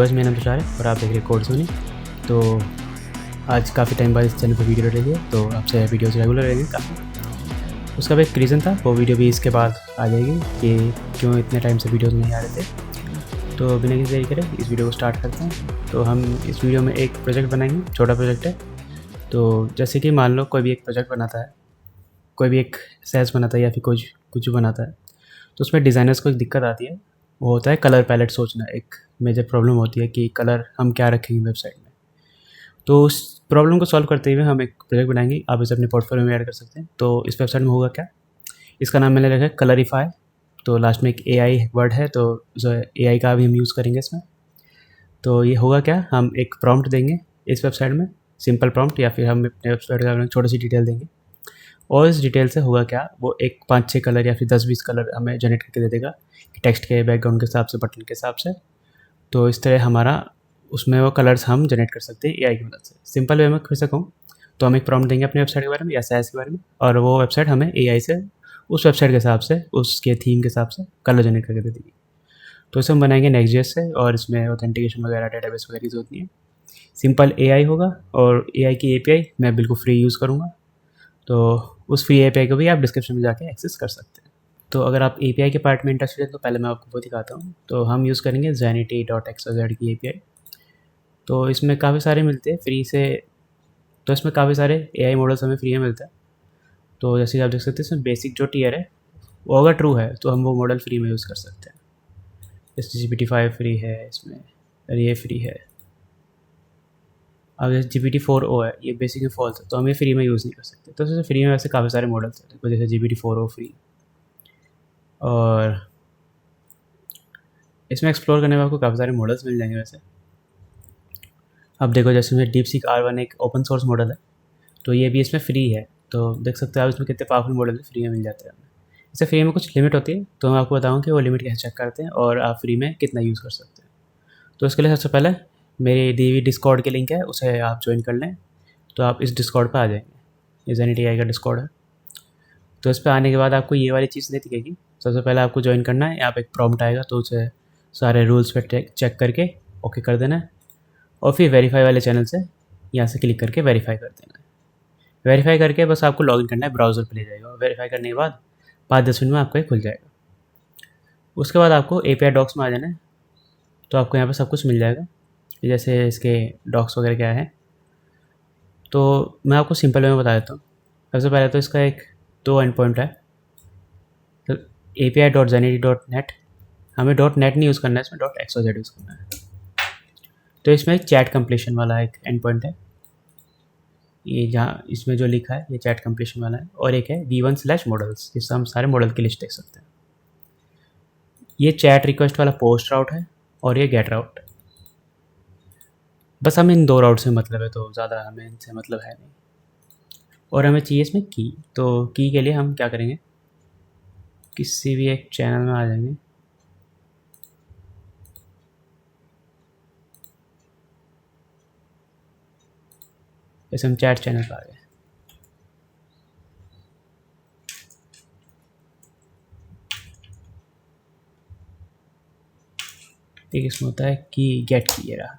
Guys, मेरा नाम तुषार है और आप देख रहे हैं कोड सुनी। तो आज काफ़ी टाइम बाद इस चैनल पर वीडियो डाली है, तो आपसे वीडियोस रेगुलर रहेंगे काफ़ी। उसका भी एक रीज़न था, वो वीडियो भी इसके बाद आ जाएगी कि क्यों इतने टाइम से वीडियोस नहीं आ रहे थे। तो बिना किसी देरी करे इस वीडियो को स्टार्ट करते हैं। तो हम इस वीडियो में एक प्रोजेक्ट बनाएंगे, छोटा प्रोजेक्ट है। तो जैसे कि मान लो कोई भी एक प्रोजेक्ट बनाता है, कोई भी एक सेल्स बनाता है या फिर कुछ कुछ बनाता है, तो उसमें डिज़ाइनर्स को एक दिक्कत आती है, वो होता है कलर पैलेट सोचना। एक मेजर प्रॉब्लम होती है कि कलर हम क्या रखेंगे वेबसाइट में। तो उस प्रॉब्लम को सॉल्व करते हुए हम एक प्रोजेक्ट बनाएंगे, आप इसे अपने पोर्टफोलियो में ऐड कर सकते हैं। तो इस वेबसाइट में होगा क्या, इसका नाम मैंने रखा है कलरीफाई। तो लास्ट में एक AI वर्ड है, तो AI का भी हम यूज़ करेंगे इसमें। तो ये होगा क्या, हम एक प्रॉम्प्ट देंगे इस वेबसाइट में, सिंपल प्रॉम्प्ट, या फिर हम अपने वेबसाइट का छोटी सी डिटेल देंगे। और इस डिटेल से होगा क्या, वो एक 5-6 कलर या फिर 10-20 कलर हमें जनरेट करके दे देगा, टेक्स्ट के बैकग्राउंड के हिसाब से, बटन के हिसाब से। तो इस तरह हमारा उसमें वो कलर्स हम जनरेट कर सकते हैं AI की मदद से। सिंपल वे में फिर से कहूँ तो हम एक प्रॉम्प्ट देंगे अपनी वेबसाइट के बारे में या SaaS के बारे में, और वो वेबसाइट हमें AI से उस वेबसाइट के हिसाब से, उसके थीम के हिसाब से कलर जनरेट करके दे देगी। तो इसे हम बनाएंगे Next.js से, और इसमें ऑथेंटिकेशन वगैरह, डेटाबेस वगैरह की होती है। सिंपल AI होगा, और AI की API मैं बिल्कुल फ्री यूज़ करूँगा। तो उस फ्री API को भी आप डिस्क्रिप्शन में जाके एक्सेस कर सकते हैं। तो अगर आप API के पार्ट में इंटरेस्टेड हैं तो पहले मैं आपको वो दिखाता हूँ। तो हम यूज़ करेंगे Zenity.xyz की API। तो इसमें काफ़ी सारे मिलते हैं फ्री से। तो इसमें काफ़ी सारे AI मॉडल्स हमें फ्री में मिलता है। तो जैसे कि आप देख सकते हैं, इसमें बेसिक जो टियर है वो अगर ट्रू है तो हम वो मॉडल फ्री में यूज़ कर सकते हैं। जैसे GPT-5 फ्री है इसमें, और ये फ्री है। अब जैसे GPT-4o है, ये बेसिक में फॉल्स है, तो हम ये फ्री में यूज़ नहीं कर सकते। तो जैसे फ्री में वैसे काफ़ी सारे मॉडल्स हैं, देखो जैसे GPT-4o फ्री। और इसमें एक्सप्लोर करने में आपको काफ़ी सारे मॉडल्स मिल जाएंगे वैसे। अब देखो जैसे इसमें DeepSeek R1 एक ओपन सोर्स मॉडल है, तो ये भी इसमें फ्री है। तो देख सकते हो आप इसमें कितने पावरफुल मॉडल फ्री में मिल जाते हैं हमें। इसे फ्री में कुछ लिमिट होती है, तो मैं आपको बताऊँ कि वो लिमिट कैसे चेक करते हैं और आप फ्री में कितना यूज़ कर सकते हैं। तो इसके लिए सबसे पहले मेरी दी हुई डिस्कॉर्ड की लिंक है, उसे आप ज्वाइन कर लें, तो आप इस डिस्कॉर्ड पर आ जाएंगे। ये Zenity AI का डिस्कॉर्ड है। तो इस पर आने के बाद आपको ये वाली चीज़ नहीं दिखेगी। सबसे पहले आपको ज्वाइन करना है, यहाँ पे एक प्रॉम्प्ट आएगा, तो उसे सारे रूल्स पे चेक करके ओके कर देना है, और फिर वेरीफाई वाले चैनल से यहाँ से क्लिक करके वेरीफाई कर देना है। वेरीफाई करके बस आपको लॉगिन करना है, ब्राउज़र पे ले जाएगा, और वेरीफाई करने के बाद 5-10 मिनट में आपको ये खुल जाएगा। उसके बाद आपको API डॉक्स में आ जाना है। तो आपको यहाँ पे सब कुछ मिल जाएगा, जैसे इसके डॉक्स वगैरह क्या है। तो मैं आपको सिंपल वे में बता देता हूँ। सबसे पहले तो इसका एक 2 एंड पॉइंट है, तो API.zenity.net, हमें .net नहीं यूज़ करना है, इसमें .xyz यूज़ करना है। तो इसमें एक चैट कंप्लीशन वाला एक एंड पॉइंट है, ये जहाँ इसमें जो लिखा है ये चैट कंप्लीशन वाला है, और एक है v1/models, जिससे हम सारे मॉडल की लिस्ट देख सकते हैं। ये चैट रिक्वेस्ट वाला पोस्ट राउट है, और ये गेट राउट है। बस हमें इन 2 राउट से मतलब है, तो ज़्यादा हमें इनसे मतलब है नहीं। और हमें चाहिए इसमें की। तो की के लिए हम क्या करेंगे, किसी भी एक चैनल में आ जाएंगे। जैसे हम चैट चैनल पर आ गए। एक इसमें होता है की गेट की, ये रहा।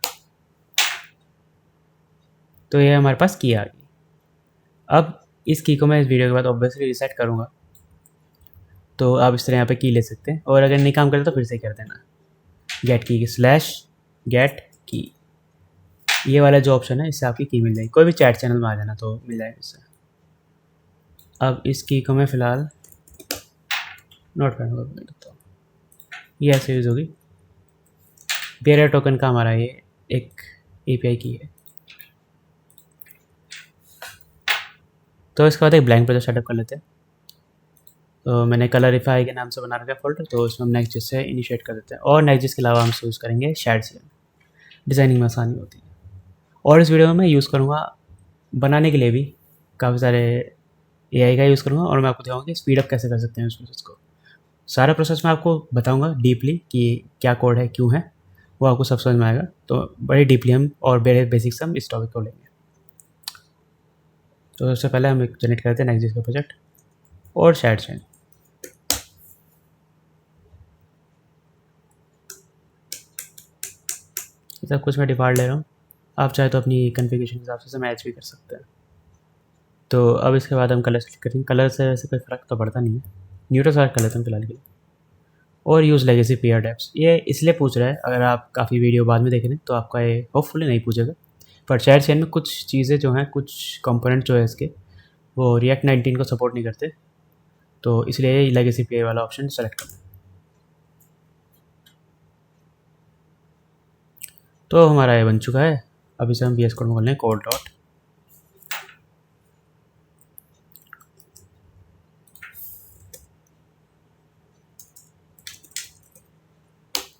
तो ये हमारे पास की आ गई। अब इस की को मैं इस वीडियो के बाद ऑब्वियसली रीसेट करूँगा, तो आप इस तरह यहाँ पे की ले सकते हैं, और अगर नहीं काम करे तो फिर से कर देना, गेट की /get की। ये वाला जो ऑप्शन है, इससे आपकी की मिल जाएगी। कोई भी चैट चैनल में आ जाना तो मिल जाएगा इससे। अब इस की को मैं फ़िलहाल नोट पैड में देता हूँ, ये ऐसे यूज़ होगी। बेयर टोकन का हमारा ये एक API की है। तो इसके बाद एक ब्लैंक प्रोजेक्ट सेटअप कर लेते हैं। तो मैंने कलरीफाई के नाम से बना रखा है फोल्डर, तो इसमें हम Next.js से इनिशिएट कर देते हैं। और Next.js के अलावा हम यूज़ करेंगे Shadcl, डिज़ाइनिंग में आसानी होती है। और इस वीडियो में मैं यूज़ करूँगा बनाने के लिए भी काफ़ी सारे AI का यूज़ करूँगा, और मैं आपको दिखाऊँगा कि स्पीड अप कैसे कर सकते हैं उस प्रोसेस को। सारा प्रोसेस मैं आपको बताऊँगा डीपली कि क्या कोड है, क्यों है, वो आपको सब समझ में आएगा। तो बड़े डीपली हम और बड़े बेसिक्स हम इस टॉपिक को लेंगे। तो सबसे पहले हम एक जनरेट करते हैं Next.js का प्रोजेक्ट और Shadcl। सब कुछ मैं डिफ़ॉल्ट ले रहा हूँ। आप चाहे तो अपनी कॉन्फ़िगरेशन के हिसाब से मैच भी कर सकते हैं। तो अब इसके बाद हम कलर सेलेक्ट करेंगे। कलर से वैसे कोई फ़र्क तो पड़ता नहीं है, न्यूट्रल सेलेक्ट कर लेते हैं फिलहाल के लिए। और यूज़ लेगेसी पेयर टैब्स, ये इसलिए पूछ रहा है, अगर आप काफ़ी वीडियो बाद में देख रहे हैं तो आपका ये होपफुली नहीं पूछेगा, पर साइड चेन में कुछ चीज़ें जो हैं, कुछ कंपोनेंट जो है इसके, वो रिएक्ट 19 को सपोर्ट नहीं करते, तो इसलिए लेगेसी पेयर वाला ऑप्शन सेलेक्ट करना। तो हमारा ये बन चुका है। अब इसे हम VS कोड में खोल लें, कोड डॉट।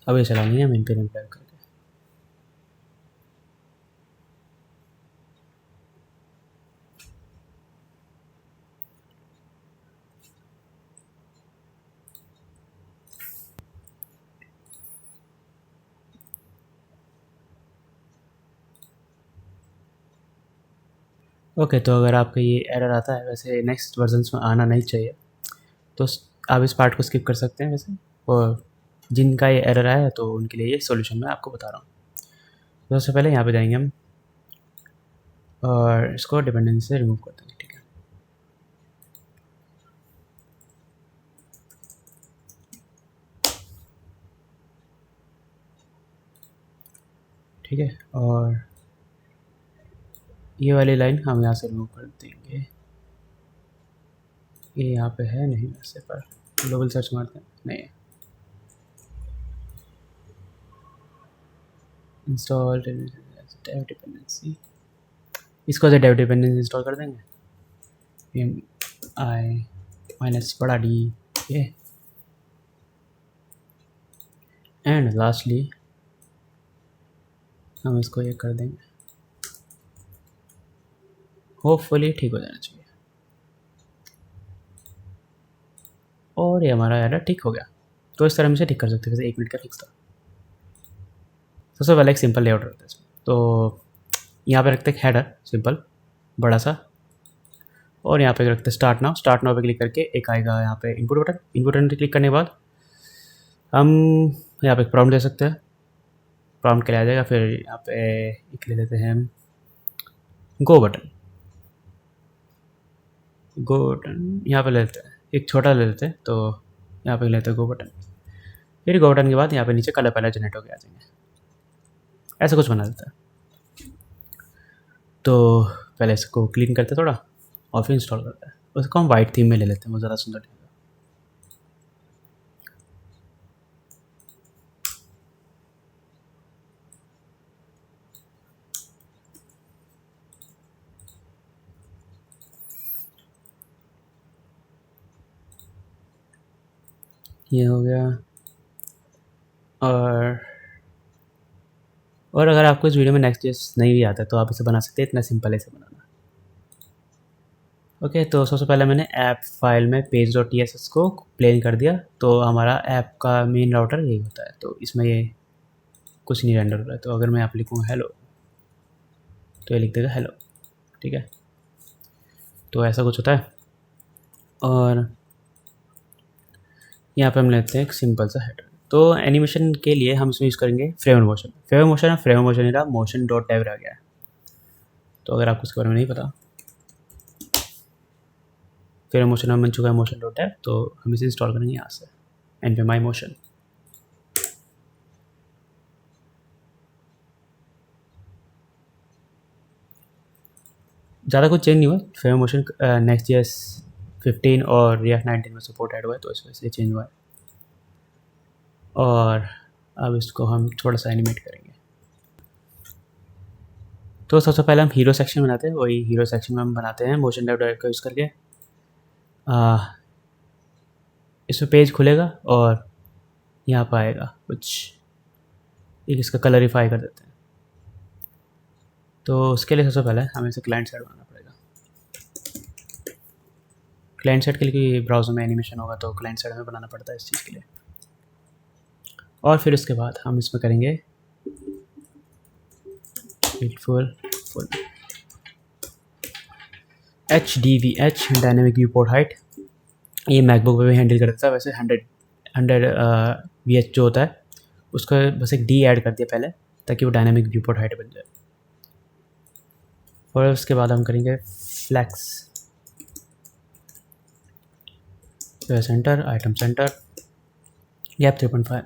अब ये चला लेंगे हम npm टाइप करके। ओके, तो अगर आपका ये एरर आता है, वैसे नेक्स्ट वर्जन्स में आना नहीं चाहिए, तो आप इस पार्ट को स्किप कर सकते हैं वैसे। और जिनका ये एरर आया है तो उनके लिए ये सॉल्यूशन मैं आपको बता रहा हूँ। तो सबसे पहले यहाँ पे जाएंगे हम और इसको डिपेंडेंसी से रिमूव कर देंगे। ठीक है, ठीक है, और ये वाली लाइन हम यहाँ से रिमूव कर देंगे। ये यहाँ पे है नहीं वैसे, पर ग्लोबल सर्च मारते हैं, नहीं है। इंस्टॉल डेव डिपेंडेंसी, इसको से डेव डिपेंडेंसी इंस्टॉल कर देंगे। mi माइनस बड़ा डी, ये एंड लास्टली हम इसको ये कर देंगे। होपफुली ठीक हो जाना चाहिए, और ये हमारा एरर ठीक हो गया। तो इस तरह हम इसे ठीक कर सकते हैं, जैसे 1 मिनट का फिक्स था। सबसे पहले एक सिंपल लेआउट रखते हैं, तो यहाँ पे रखते हैं हेडर सिंपल बड़ा सा, और यहाँ पे रखते हैं स्टार्ट नाउ। स्टार्ट नाउ पे क्लिक करके एक आएगा यहाँ पे इनपुट बटन। इनपुट बटन पे क्लिक करने के बाद हम यहाँ पे प्रॉम्प्ट दे सकते हैं, प्रॉम्प्ट के लिए आ जाएगा। फिर यहाँ पे एक ले लेते हैं हम गो बटन। गो बटन यहाँ पे ले लेते हैं, एक छोटा ले लेते हैं, तो यहाँ पे लेते हैं गो बटन। फिर गो बटन के बाद यहाँ पे नीचे कलर पैलेट जनरेट होकर आ जाएंगे, ऐसा कुछ बना देता है। तो पहले इसको क्लीन करते हैं थोड़ा, और फिर इंस्टॉल करते हैं। उसको हम वाइट थीम में ले लेते हैं, वो ज़्यादा सुंदर दिखेगा। ये हो गया। और अगर आपको इस वीडियो में नेक्स्ट जेस नहीं भी आता है तो आप इसे बना सकते हैं, इतना सिंपल है इसे बनाना। ओके, तो सबसे पहले मैंने ऐप फाइल में page.tss को प्लेन कर दिया। तो हमारा ऐप का मेन राउटर यही होता है, तो इसमें ये कुछ नहीं रेंडर हो रहा है। तो अगर मैं यहाँ पे लिखूँ हेलो, तो ये लिख देगा हेलो। ठीक है, तो ऐसा कुछ होता है। और यहाँ पे हम लेते हैं एक सिंपल सा हेडर। तो एनिमेशन के लिए हम इसमें यूज़ करेंगे फ्रेम मोशन। फ्रेम मोशन है, फ्रेम मोशन रहा, मोशन डॉट टैब रह गया है। तो अगर आपको इसके बारे में नहीं पता, फ्रेम मोशन में बन चुका है मोशन डॉट टैब, तो हम इसे इंस्टॉल करेंगे यहाँ से npm motion। ज़्यादा कुछ चेंज नहीं हुआ। फ्रेम मोशन Next.js 15 और React 19 में सपोर्ट ऐड हुआ है, तो इस वजह से चेंज हुआ है। और अब इसको हम थोड़ा सा एनिमेट करेंगे। तो सबसे पहले हम हीरो सेक्शन बनाते हैं, वही हीरो सेक्शन में हम बनाते हैं मोशन डैब डायरेक्ट का यूज़ करके। इसमें पेज खुलेगा और यहाँ पर आएगा कुछ, एक इसका कलरिफाई कर देते हैं। तो उसके लिए सबसे पहले हमें इसे क्लाइंट साइड बनाना पड़ेगा। क्लाइंट साइड के लिए ब्राउज़र में एनिमेशन होगा, तो क्लाइंट साइड में बनाना पड़ता है इस चीज़ के लिए। और फिर उसके बाद हम इसमें करेंगे full HDVH dynamic view port height. ये मैकबुक पे भी हैंडल कर देता है वैसे। 100 VH जो होता है उसका बस एक D ऐड कर दिया पहले, ताकि वो डायनामिक व्यू पोर्ट हाइट बन जाए। और उसके बाद हम करेंगे flex centre, item centre, gap 3.5।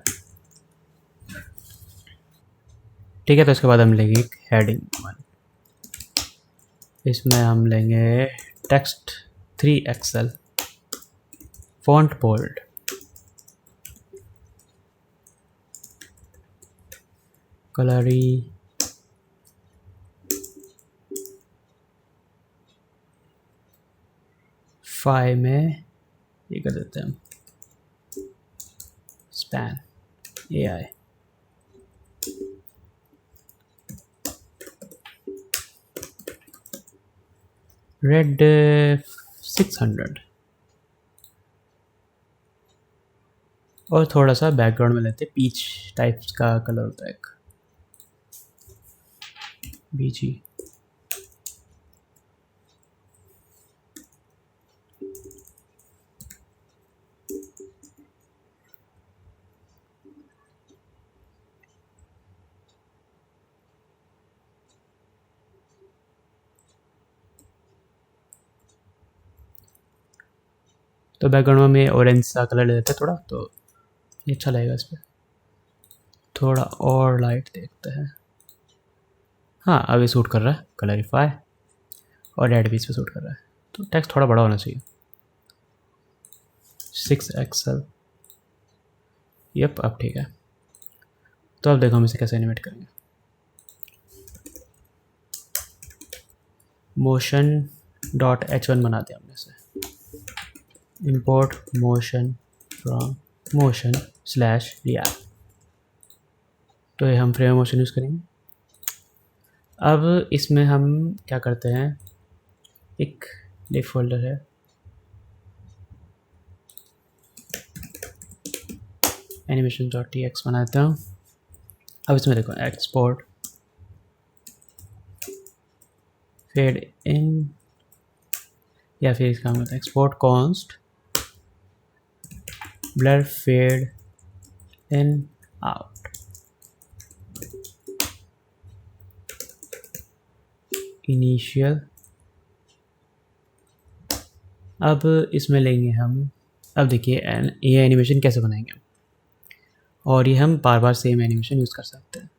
ठीक है, तो इसके बाद हम लेंगे एक हेडिंग 1। इसमें हम लेंगे टेक्स्ट 3 एक्सेल, फॉन्ट बोल्ड, कलरी फाइव में ये कर देते हैं हम स्पैन AI। रेड 600 और थोड़ा सा बैकग्राउंड में लेते हैं पीच टाइप्स का कलर होता है एक बीची। तो बैकग्राउंड में ऑरेंज सा कलर ले लेते हैं थोड़ा, तो ये अच्छा लगेगा। इस पर थोड़ा और लाइट देखते हैं। हाँ, अभी सूट कर रहा है कलरीफाई, और रेड भी इस पर सूट कर रहा है। तो टेक्स्ट थोड़ा बड़ा होना चाहिए, 6 एक्सेल। यप, अब ठीक है। तो अब देखो हम इसे कैसे एनिमेट करेंगे। motion.h1 बना दिया हमने इसे। import motion from motion/react। तो ये हम फ्रेम मोशन यूज़ करेंगे। अब इसमें हम क्या करते हैं, एक लिप फोल्डर है, animation.txt बना देता हूँ। अब इसमें देखो एक्सपोर्ट फेड इन, या फिर इसका मतलब export const blur fade in out. Initial. अब इसमें लेंगे हम, अब देखिए ये एनिमेशन कैसे बनाएंगे हम, और ये हम बार बार सेम एनिमेशन यूज़ कर सकते हैं।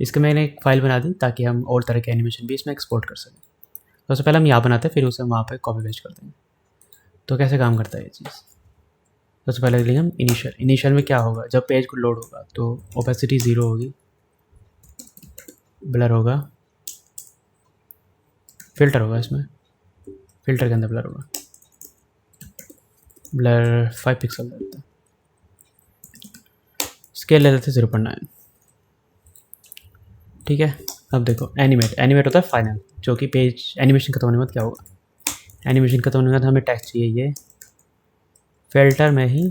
इसका मैंने एक फ़ाइल बना दी ताकि हम और तरह के एनिमेशन भी इसमें एक्सपोर्ट कर सकें। तो सबसे पहले हम यहाँ बनाते हैं, फिर उसे हम वहाँ पे कॉपी पेस्ट कर देंगे। तो कैसे काम करता है ये चीज़। सबसे पहले लेंगे हम इनिशियल। इनिशियल में क्या होगा, जब पेज को लोड होगा तो ओपेसिटी 0 होगी, ब्लर होगा, फिल्टर होगा, इसमें फिल्टर के अंदर ब्लर होगा, ब्लर 5 पिक्सल देते हैं, स्केल ले लेते हैं 0.9। ठीक है। अब देखो एनिमेट होता है फाइनल, जो कि पेज एनिमेशन खत्म होने के बाद क्या होगा, एनिमेशन खत्म होने के बाद हमें टेक्स्ट चाहिए ये फिल्टर में ही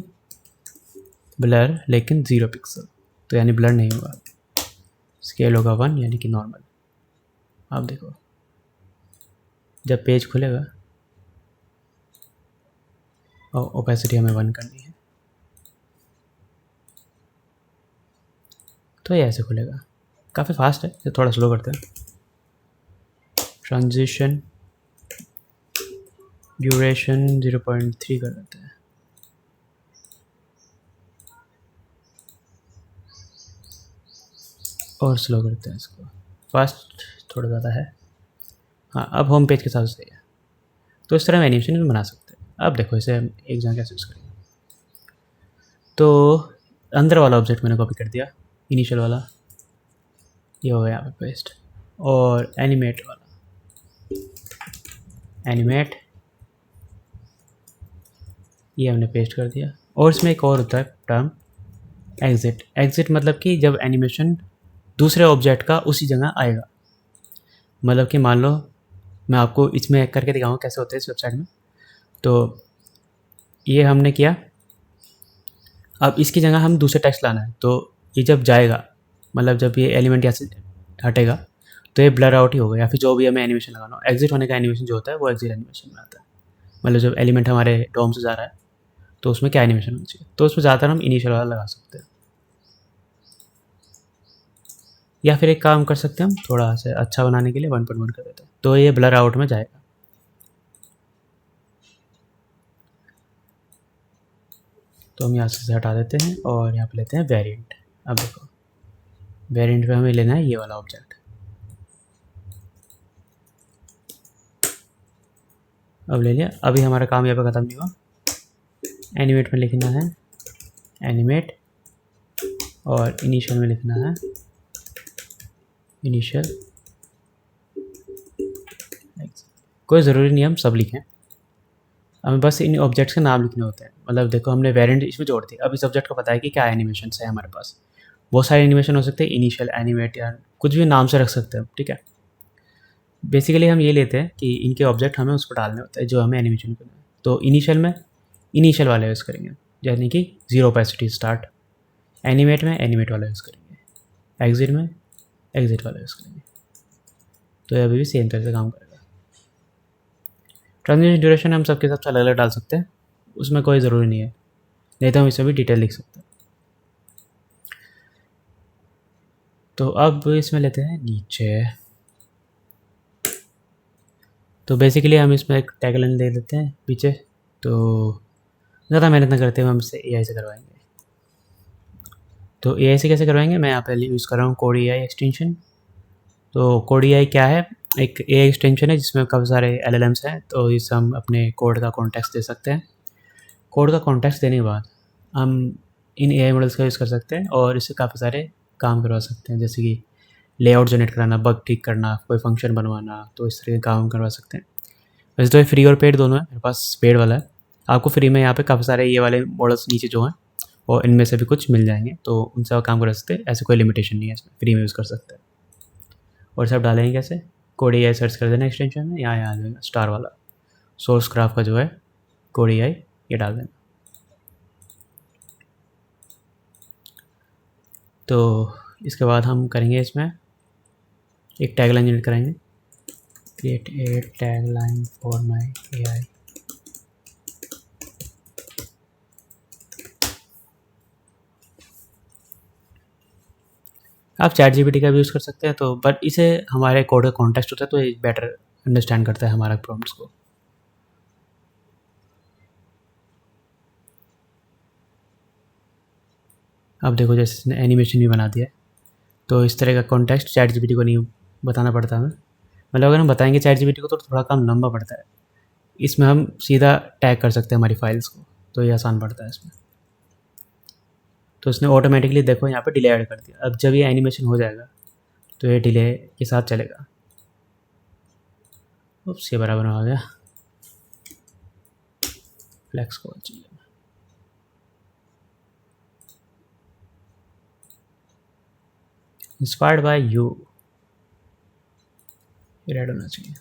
ब्लर, लेकिन 0 पिक्सल, तो यानी ब्लर नहीं होगा, स्केल होगा 1 यानी कि नॉर्मल। अब देखो जब पेज खुलेगा और ओपेसिटी हमें 1 करनी है, तो ये ऐसे खुलेगा। काफ़ी फास्ट है, ये थोड़ा स्लो करते हैं। ट्रांजिशन ड्यूरेशन 0.3 कर देते हैं। और स्लो करते हैं इसको, फास्ट थोड़ा ज़्यादा है। हाँ, अब होम पेज के साथ सही है। तो इस तरह हम एनिमेशन बना सकते हैं। अब देखो इसे हम एक जगह कैसे यूज़ करेंगे। तो अंदर वाला ऑब्जेक्ट मैंने कॉपी कर दिया, इनिशियल वाला, ये हो गया यहाँ पे पेस्ट, और एनिमेट वाला, एनिमेट, ये हमने पेस्ट कर दिया। और इसमें एक और होता है टर्म एग्जिट। एग्जिट मतलब कि जब एनिमेशन दूसरे ऑब्जेक्ट का उसी जगह आएगा, मतलब कि मान लो मैं आपको इसमें करके दिखाऊँ कैसे होता है इस वेबसाइट में। तो ये हमने किया, अब इसकी जगह हम दूसरे टेक्स्ट लाना है। तो ये जब जाएगा, मतलब जब ये एलिमेंट यहाँ से हटेगा तो ये ब्लर आउट ही होगा, या फिर जो भी हमें एनिमेशन लगाना हो। एग्जिट होने का एनिमेशन जो होता है वो एग्जिट एनिमेशन में आता है, मतलब जब एलिमेंट हमारे डोम से जा रहा है तो उसमें क्या एनिमेशन होना चाहिए। तो उसमें ज़्यादातर हम इनिशियल वाला लगा सकते हैं, या फिर एक काम कर सकते हैं हम, थोड़ा सा अच्छा बनाने के लिए 1.1 कर देते हैं, तो ये ब्लर आउट में जाएगा। तो हम यहाँ से हटा देते हैं और यहाँ पे लेते हैं वेरिएंट। अब देखो वेरिएंट पे हमें लेना है ये वाला ऑब्जेक्ट। अब ले लिया। अभी हमारा काम यहाँ पे ख़त्म नहीं हुआ। एनिमेट में लिखना है एनिमेट और इनिशियल में लिखना है इनिशियल। कोई ज़रूरी नहीं हम सब लिखें, हमें बस इन ऑब्जेक्ट्स के नाम लिखने होते हैं। मतलब देखो हमने वेरिएंट इसमें जोड़ दी। अब इस ऑब्जेक्ट को पता है कि क्या एनिमेशन है हमारे पास। बहुत सारे एनिमेशन हो सकते हैं, इनिशियल, एनिमेट या कुछ भी नाम से रख सकते हैं, ठीक है। बेसिकली हम ये लेते हैं कि इनके ऑब्जेक्ट हमें उस पर डालने होते हैं जो हमें एनिमेशन करना है। तो इनिशियल में इनिशियल वाला यूज़ करेंगे, यानी कि 0 ओपेसिटी स्टार्ट। एनिमेट में एनिमेट वाला यूज़ करेंगे। एग्जिट में एग्जिट वाला यूज़ करेंगे। तो ये अभी भी सेम तरह से काम करेगा। ट्रांजिशन ड्यूरेशन हम सबके हिसाब से अलग अलग डाल सकते हैं, उसमें कोई ज़रूरी नहीं है, नहीं तो हम इसमें भी डिटेल लिख सकते हैं। तो अब इसमें लेते हैं नीचे। तो बेसिकली हम इसमें एक टैगलाइन दे देते हैं पीछे। तो ज़्यादा मेहनत ना करते हुए हम इसे AI से करवाएंगे। तो AI से कैसे करवाएंगे, मैं यहाँ पे यूज़ कर रहा हूँ कोड AI एक्सटेंशन। तो कोड AI क्या है, एक AI एक्सटेंशन है जिसमें काफ़ी सारे LLMs हैं। तो इससे हम अपने कोड का कॉन्टेक्स्ट दे सकते हैं। कोड का कॉन्टेक्स्ट देने के बाद हम इन AI मॉडल्स का यूज़ कर सकते हैं और इससे काफ़ी सारे काम करवा सकते हैं, जैसे कि लेआउट जनरेट कराना, बग ठीक करना, कोई फंक्शन बनवाना। तो इस तरह के काम करवा सकते हैं। वैसे तो ये फ्री और पेड दोनों है, मेरे पास पेड वाला है। आपको फ्री में यहाँ पे काफ़ी सारे ये वाले मॉडल्स नीचे जो हैं और इनमें से भी कुछ मिल जाएंगे, तो उनसे आप काम कर सकते हैं। ऐसे कोई लिमिटेशन नहीं है, इसमें फ्री में यूज़ कर सकते हैं। और सब डालेंगे कैसे, कोड AI सर्च कर देना एक्सटेंशन में, यहाँ आ जाएगा स्टार वाला सोर्स ग्राफ का जो है कोड AI, ये डाल देना। तो इसके बाद हम करेंगे इसमें एक टैगलाइन जनरेट करेंगे, create a tagline for my AI। आप ChatGPT का भी यूज़ कर सकते हैं, तो बट इसे हमारे कोड का कॉन्टेक्स्ट होता है, तो ये बेटर अंडरस्टैंड करता है हमारा प्रॉम्प्ट्स को। अब देखो जैसे इसने एनिमेशन भी बना दिया है, तो इस तरह का कॉन्टेक्स्ट ChatGPT को नहीं बताना पड़ता हमें। मतलब अगर हम बताएंगे ChatGPT को तो थोड़ा काम लंबा पड़ता है। इसमें हम सीधा टैग कर सकते हैं हमारी फाइल्स को, तो ये आसान पड़ता है इसमें। तो इसने ऑटोमेटिकली देखो यहाँ पे डिले ऐड कर दिया। अब जब ये एनिमेशन हो जाएगा तो ये डिले के साथ चलेगा। उसके बराबर आ गया, फ्लेक्स को चाहिए। इंस्पायर्ड बाय यू, रेड होना चाहिए।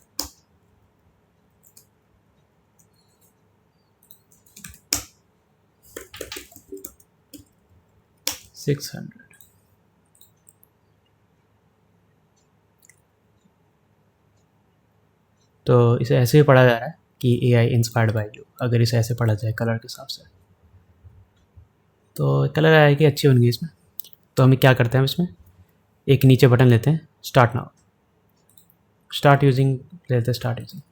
$600। तो इसे ऐसे भी पढ़ा जा रहा है कि AI इंस्पायर्ड बाय यू, अगर इसे ऐसे पढ़ा जाए कलर के हिसाब से, तो कलर आया कि अच्छी बन गई इसमें। तो हम क्या करते हैं इसमें, एक नीचे बटन लेते हैं, स्टार्ट नाउ, स्टार्ट यूजिंग लेते हैं, स्टार्ट यूजिंग।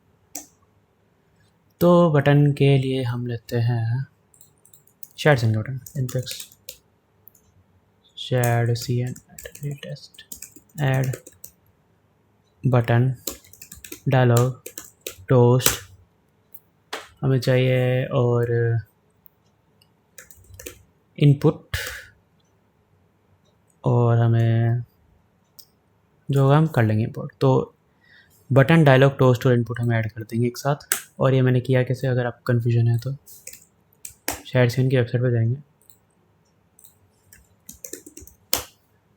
तो बटन के लिए हम लेते हैं shade single button, infix shade CN test add button dialog toast हमें चाहिए, और इनपुट, और हमें जो होगा हम कर लेंगे इंपोर्ट। तो बटन, डायलॉग, टोस्ट और इनपुट हम ऐड कर देंगे एक साथ। और ये मैंने किया कैसे, अगर आपको कन्फ्यूजन है तो शायद से इनकी वेबसाइट पर जाएंगे,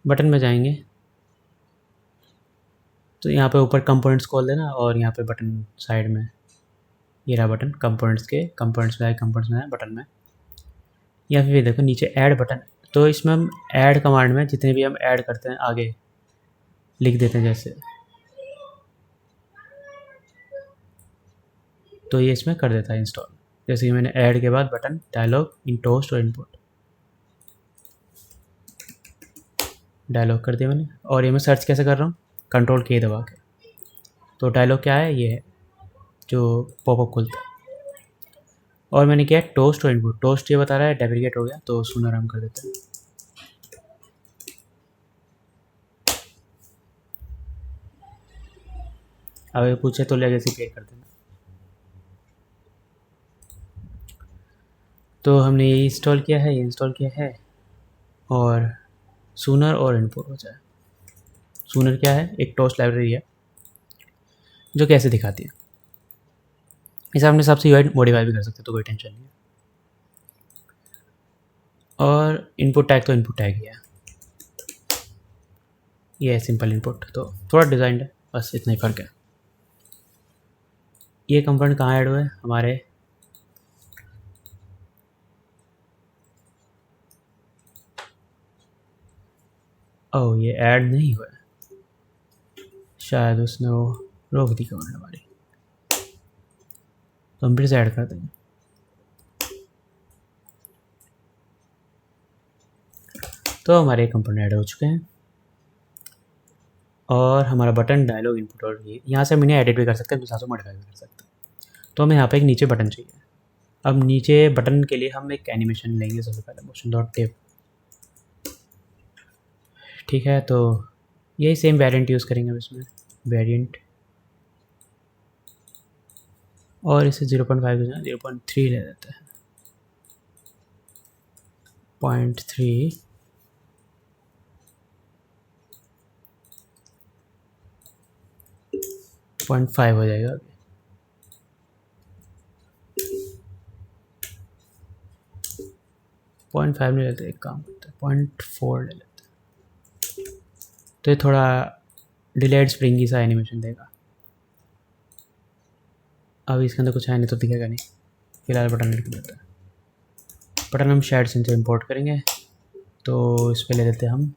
बटन में जाएंगे, तो यहाँ पे ऊपर कंपोनेंट्स खोल देना और यहाँ पे बटन साइड में ये रहा बटन, कंपोनेंट्स के कंपोनेंट्स में आए, कंपोनेंट्स में आए बटन में, या फिर देखो नीचे ऐड बटन। तो इसमें हम ऐड कमांड में जितने भी हम ऐड करते हैं आगे लिख देते हैं जैसे, तो ये इसमें कर देता है इंस्टॉल। जैसे कि मैंने ऐड के बाद बटन, डायलॉग, इन टोस्ट और इनपुट। डायलॉग कर दिया मैंने, और ये मैं सर्च कैसे कर रहा हूँ, कंट्रोल के दबा के। तो डायलॉग क्या है, ये है जो पॉपअप खुलता है। और मैंने किया टोस्ट और इनपुट। टोस्ट ये बता रहा है डेप्रिकेट हो गया, तो सूनर हम कर देते हैं। अब ये पूछे तो लेगेसी पे कर देना। तो हमने ये इंस्टॉल किया है, ये इंस्टॉल किया है, और सूनर और इनपुट हो जाए। सूनर क्या है, एक टोस्ट लाइब्रेरी है जो कैसे दिखाती है। इसे अपने हिसाब से यूआई मॉडिफाई भी कर सकते हैं, तो कोई टेंशन नहीं है। और इनपुट टैग तो इनपुट टैग ही है, ये है सिंपल इनपुट। तो थोड़ा डिज़ाइन है, बस इतना ही फ़र्क है। ये कंपोनेंट कहाँ ऐड हुआ है हमारे, ओह ये ऐड नहीं हुआ है, शायद उसने वो रोक दी कमांड हमारी, तो हम फिर से ऐड कर देंगे। तो हमारे कंपोनेंट ऐड हो चुके हैं, और हमारा बटन डायलॉग इनपुट, और ये यहाँ से हम इन्हें एडिट भी कर सकते हैं, तो से मॉडिफाई भी कर सकते हैं। तो हमें यहाँ पे एक नीचे बटन चाहिए। अब नीचे बटन के लिए हम एक एनिमेशन लेंगे सबसे पहले, मोशन डॉट टिप। ठीक है, तो यही सेम वेरिएंट यूज़ करेंगे हम इसमें, वेरिएंट, और इसे 0.5 के 0.3 ले देते हैं, 0.3 0.5 हो जाएगा अभी। 0.5 नहीं लेते, एक काम करते हैं 0.4 ले लेते हैं, तो ये थोड़ा डिलेड स्प्रिंगी सा एनिमेशन देगा। अब इसके अंदर कुछ है नहीं तो दिखेगा नहीं, फिलहाल बटन ऐड कर देते हैं। बटन हम शेड से इंपोर्ट करेंगे, तो इस पर ले लेते हैं हम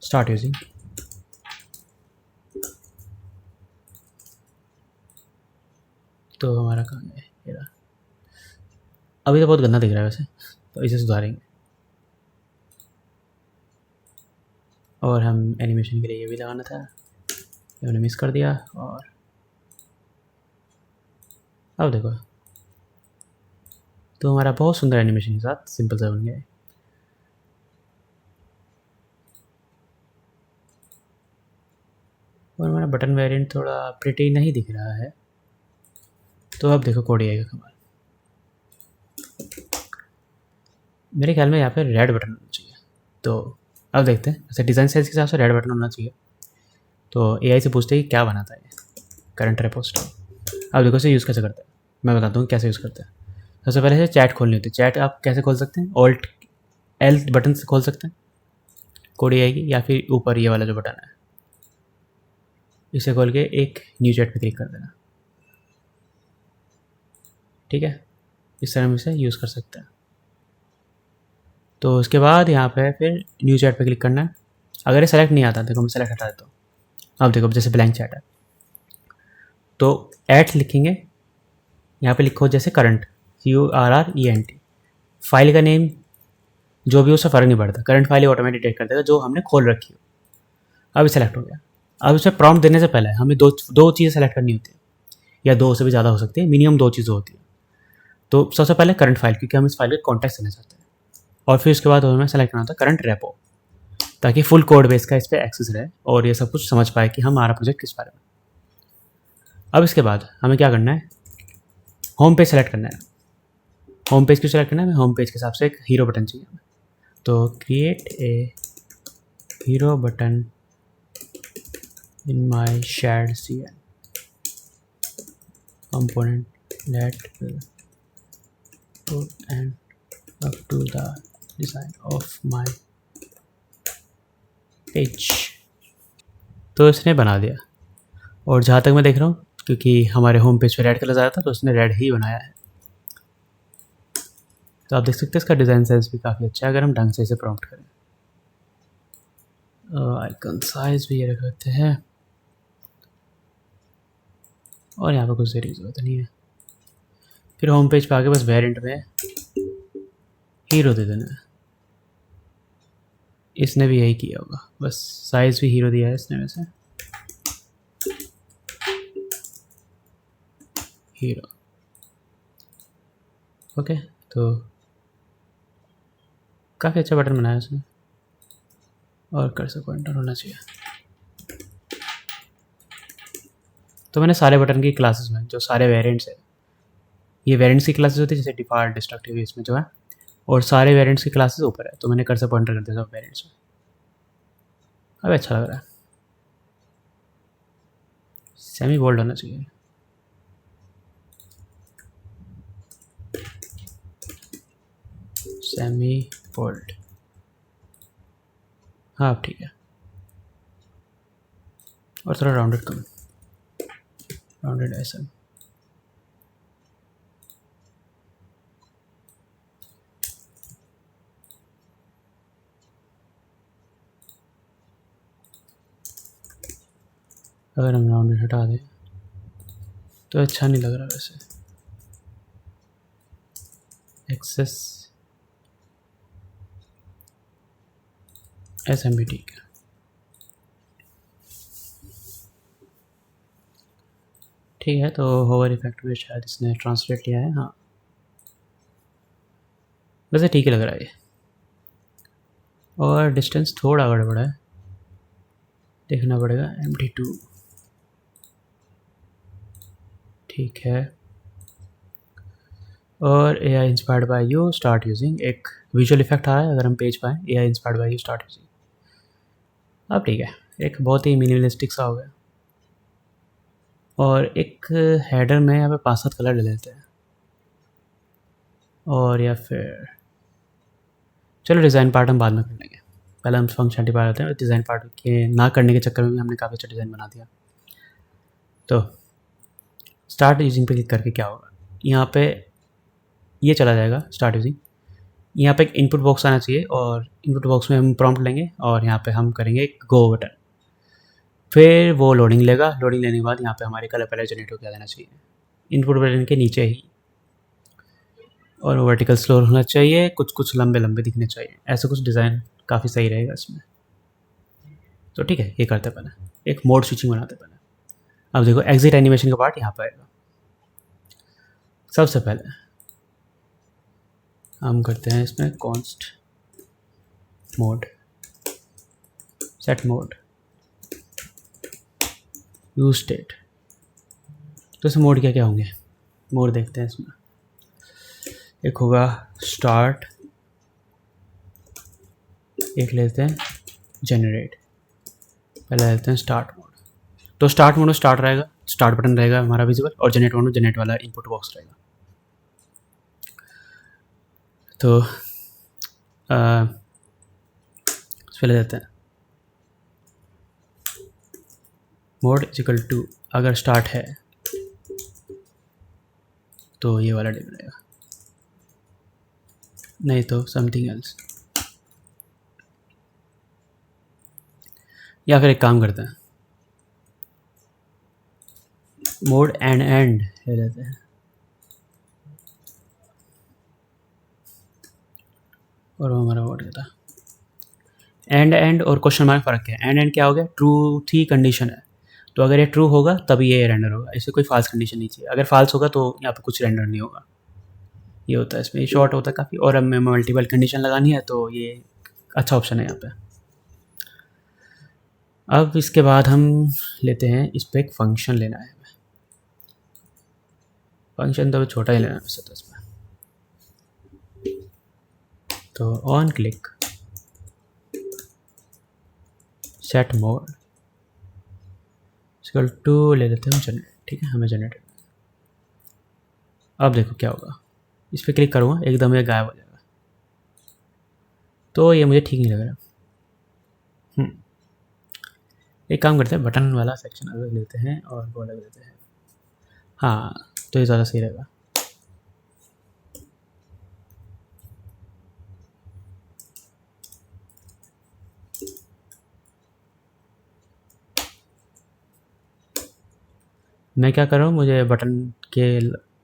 स्टार्ट यूजिंग। तो हमारा काम है ये रहा। अभी तो बहुत गंदा दिख रहा है वैसे, तो इसे सुधारेंगे। और हम एनिमेशन के लिए ये भी लगाना था, ये हमने मिस कर दिया। और अब देखो, तो हमारा बहुत सुंदर एनिमेशन के साथ सिंपल सा बन गया है। और हमारा बटन वेरिएंट थोड़ा प्रिटी नहीं दिख रहा है, तो अब देखो कोड आएगा कमाल। मेरे ख्याल में यहाँ पे रेड बटन होना चाहिए, तो अब देखते हैं। वैसे डिज़ाइन साइज के हिसाब से रेड बटन होना चाहिए। तो एआई से पूछते हैं कि क्या बनाता है करंट रेपोस्ट। अब देखो इसे यूज़ कैसे करते हैं, मैं बताता हूँ कैसे यूज़ करते हैं। सबसे पहले से चैट खोलनी होती है। चैट आप कैसे खोल सकते हैं, ऑल्ट एल बटन से खोल सकते हैं, कोड आएगी, या फिर ऊपर ये वाला जो बटन है इसे खोल के एक न्यू चैट पे क्लिक कर देना। ठीक है, इस तरह हम इसे यूज़ कर सकते हैं। तो उसके बाद यहाँ पे फिर न्यू चैट पे क्लिक करना है। अगर ये सेलेक्ट नहीं आता, देखो मैं सेलेक्ट हटा देता हूँ। अब देखो जैसे ब्लैंक चैट है, तो ऐट लिखेंगे, यहाँ पे लिखो जैसे करंट, CURRENT। फाइल का नेम जो भी उससे फ़र्क नहीं पड़ता, करंट फाइल ऑटोमेटिक डिटेक्ट कर देगा जो हमने खोल रखी हो। अब सेलेक्ट हो गया। अब उसे प्रॉम्प्ट देने से पहले हमें दो चीज़ें सेलेक्ट करनी होती है, या दो से भी ज़्यादा हो सकती है, मिनिमम दो चीज़ें होती है। तो सबसे पहले करंट फाइल, क्योंकि हम इस फाइल के कॉन्टेक्स्ट देना चाहते हैं, और फिर उसके बाद हमें सेलेक्ट करना होता है करंट रेपो, ताकि फुल कोड बेस का इस पर एक्सेस रहे और ये सब कुछ समझ पाए कि हमारा प्रोजेक्ट किस बारे में। अब इसके बाद हमें क्या करना है, होम पेज सेलेक्ट करना है। होम पेज क्यों सेलेक्ट करना है, होम पेज के हिसाब से एक हीरो बटन चाहिए हमें। तो create A hero button in my shared CN component that will put and up to the design of my page। तो इसने बना दिया, और जहाँ तक मैं देख रहा हूँ, क्योंकि हमारे होम पेज पे रेड कलर आया था, तो उसने रेड ही बनाया है। तो आप देख सकते हैं इसका डिज़ाइन सेंस भी काफ़ी अच्छा है अगर हम ढंग से इसे प्रॉम्प्ट करें। आइकन साइज भी ये रख लेते हैं, और यहाँ पर कुछ देरी की जरूरत नहीं है। फिर होम पेज पे आके बस वेरिएंट में हीरो दे देना है। इसने भी यही किया होगा, बस साइज़ भी हीरो दिया है इसने वैसे। हीरो ओके, तो काफ़ी अच्छा बटन बनाया उसने। और कर्सर पॉइंटर होना चाहिए। तो मैंने सारे बटन की क्लासेस में जो सारे वेरिएंट्स है, ये वेरिएंट्स की क्लासेस होती है जैसे डिफ़ॉल्ट, डिस्ट्रक्टिव, इसमें जो है, और सारे वेरिएंट्स की क्लासेस ऊपर है, तो मैंने कर्सर पॉइंटर कर दिया सब वेरिएंट्स में। अब अच्छा लग रहा है। सेमी बोल्ड होना चाहिए। सेमी बोल्ड, हाँ अब ठीक है। और थोड़ा राउंडेड कम, राउंडेड ऐसा। अगर हम राउंडेड हटा दें तो अच्छा नहीं लग रहा वैसे। एक्सेस SMB ठीक है। ठीक है, तो होवर इफेक्ट भी शायद इसने ट्रांसलेट लिया है, हाँ वैसे ठीक ही लग रहा है ये। और डिस्टेंस थोड़ा गड़बड़ है, देखना पड़ेगा। MD2 ठीक है। और AI inspired by you start using, एक विजुअल इफेक्ट आ रहा है अगर हम पेज पाएँ, AI inspired by you start using. अब ठीक है, एक बहुत ही मिनिमलिस्टिक सा हो गया। और एक हेडर में यहाँ पे 5-7 कलर ले लेते हैं, और या फिर चलो डिज़ाइन पार्ट हम बाद में कर लेंगे, पहले हम फंक्शनलिटी पा लेते हैं। डिज़ाइन पार्ट के ना करने के चक्कर में भी हमने काफ़ी अच्छा डिज़ाइन बना दिया। तो स्टार्ट यूजिंग पे क्लिक करके क्या होगा, यहाँ पे ये चला जाएगा स्टार्ट यूजिंग। यहाँ पे एक इनपुट बॉक्स आना चाहिए, और इनपुट बॉक्स में हम प्रॉम्प्ट लेंगे, और यहाँ पे हम करेंगे एक गो बटन। फिर वो लोडिंग लेगा, लोडिंग लेने के बाद यहाँ पे हमारे कलर पहले जनरेट हो जाना चाहिए इनपुट बटन के नीचे ही, और वर्टिकल स्लोर होना चाहिए, कुछ कुछ लंबे लंबे दिखने चाहिए, ऐसा कुछ डिज़ाइन काफ़ी सही रहेगा इसमें। तो ठीक है, ये करते पहले एक मोड स्विचिंग बनाते पहले। अब देखो एग्जिट एनिमेशन का पार्ट यहाँ पर आएगा। सबसे पहले हम करते हैं इसमें const mode, set mode, use state. तो इसमें मोड क्या क्या होंगे, मोड देखते हैं इसमें। एक होगा स्टार्ट, एक लेते हैं जनरेट। पहले लेते हैं स्टार्ट मोड। तो स्टार्ट मोड में स्टार्ट रहेगा, स्टार्ट बटन रहेगा हमारा विजिबल, और जनरेट मोड में जनरेट वाला इनपुट बॉक्स रहेगा। तो पहले देते हैं मोड इक्वल टू, अगर स्टार्ट है तो ये वाला डिव रहेगा, नहीं तो समथिंग एल्स। या फिर एक काम करते हैं, मोड एंड ले लेते हैं, और वो हमारा मोड कहता है एंड और क्वेश्चन मार्क फ़र्क है। एंड क्या हो गया, ट्रू थी कंडीशन है, तो अगर ये ट्रू होगा तभी ये रेंडर होगा, इसे कोई फाल्स कंडीशन नहीं चाहिए। अगर फाल्स होगा तो यहाँ पे कुछ रेंडर नहीं होगा। ये होता है इसमें, ये शॉर्ट होता है काफ़ी। और हमें मल्टीपल कंडीशन लगानी है तो ये अच्छा ऑप्शन है यहाँ पे। अब इसके बाद हम लेते हैं, इस पर एक फंक्शन लेना है। फंक्शन तो छोटा ही लेना है वैसे तो इसमें। तो on click set mode equal to ले लेते हैं जनरेट। ठीक है, हमें जनरेट। अब देखो क्या होगा, इस पर क्लिक करूँगा एकदम ये गायब हो जाएगा, तो ये मुझे ठीक नहीं लग रहा। एक काम करते हैं, बटन वाला सेक्शन अलग लेते हैं और वो अलग लेते हैं। हाँ, तो ये ज़्यादा सही रहेगा। मैं क्या कर रहा हूँ, मुझे बटन के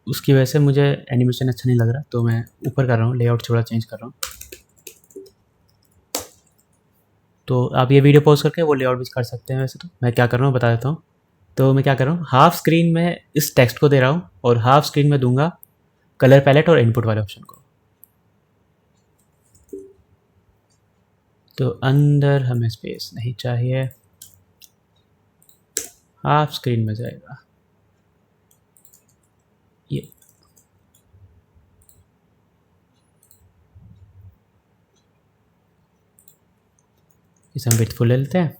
उसकी वजह से मुझे एनिमेशन अच्छा नहीं लग रहा, तो मैं ऊपर कर रहा हूँ, लेआउट थोड़ा चेंज कर रहा हूँ। तो आप ये वीडियो पॉज करके वो लेआउट भी कर सकते हैं। वैसे तो मैं क्या कर रहा हूँ बता देता हूँ। तो मैं क्या कर रहा हूँ, हाफ स्क्रीन में इस टेक्स्ट को दे रहा हूँ और हाफ स्क्रीन में दूंगा कलर पैलेट और इनपुट वाले ऑप्शन को। तो अंदर हमें स्पेस नहीं चाहिए, हाफ स्क्रीन में जाएगा ये। इसे हम विड्थ फुल ले लेते हैं।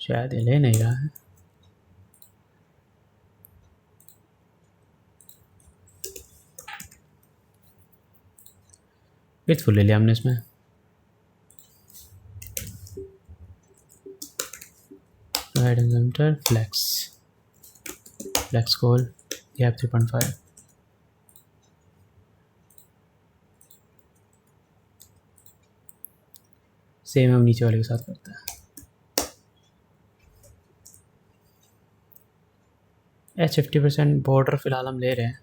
शायद ये ले नहीं रहा है। विड्थ फुल ले लिया हमने इसमें। Right centre flex, flex col gap 3.5। Same हम नीचे वाले के साथ करते हैं। एच 50% बॉर्डर फिलहाल हम ले रहे हैं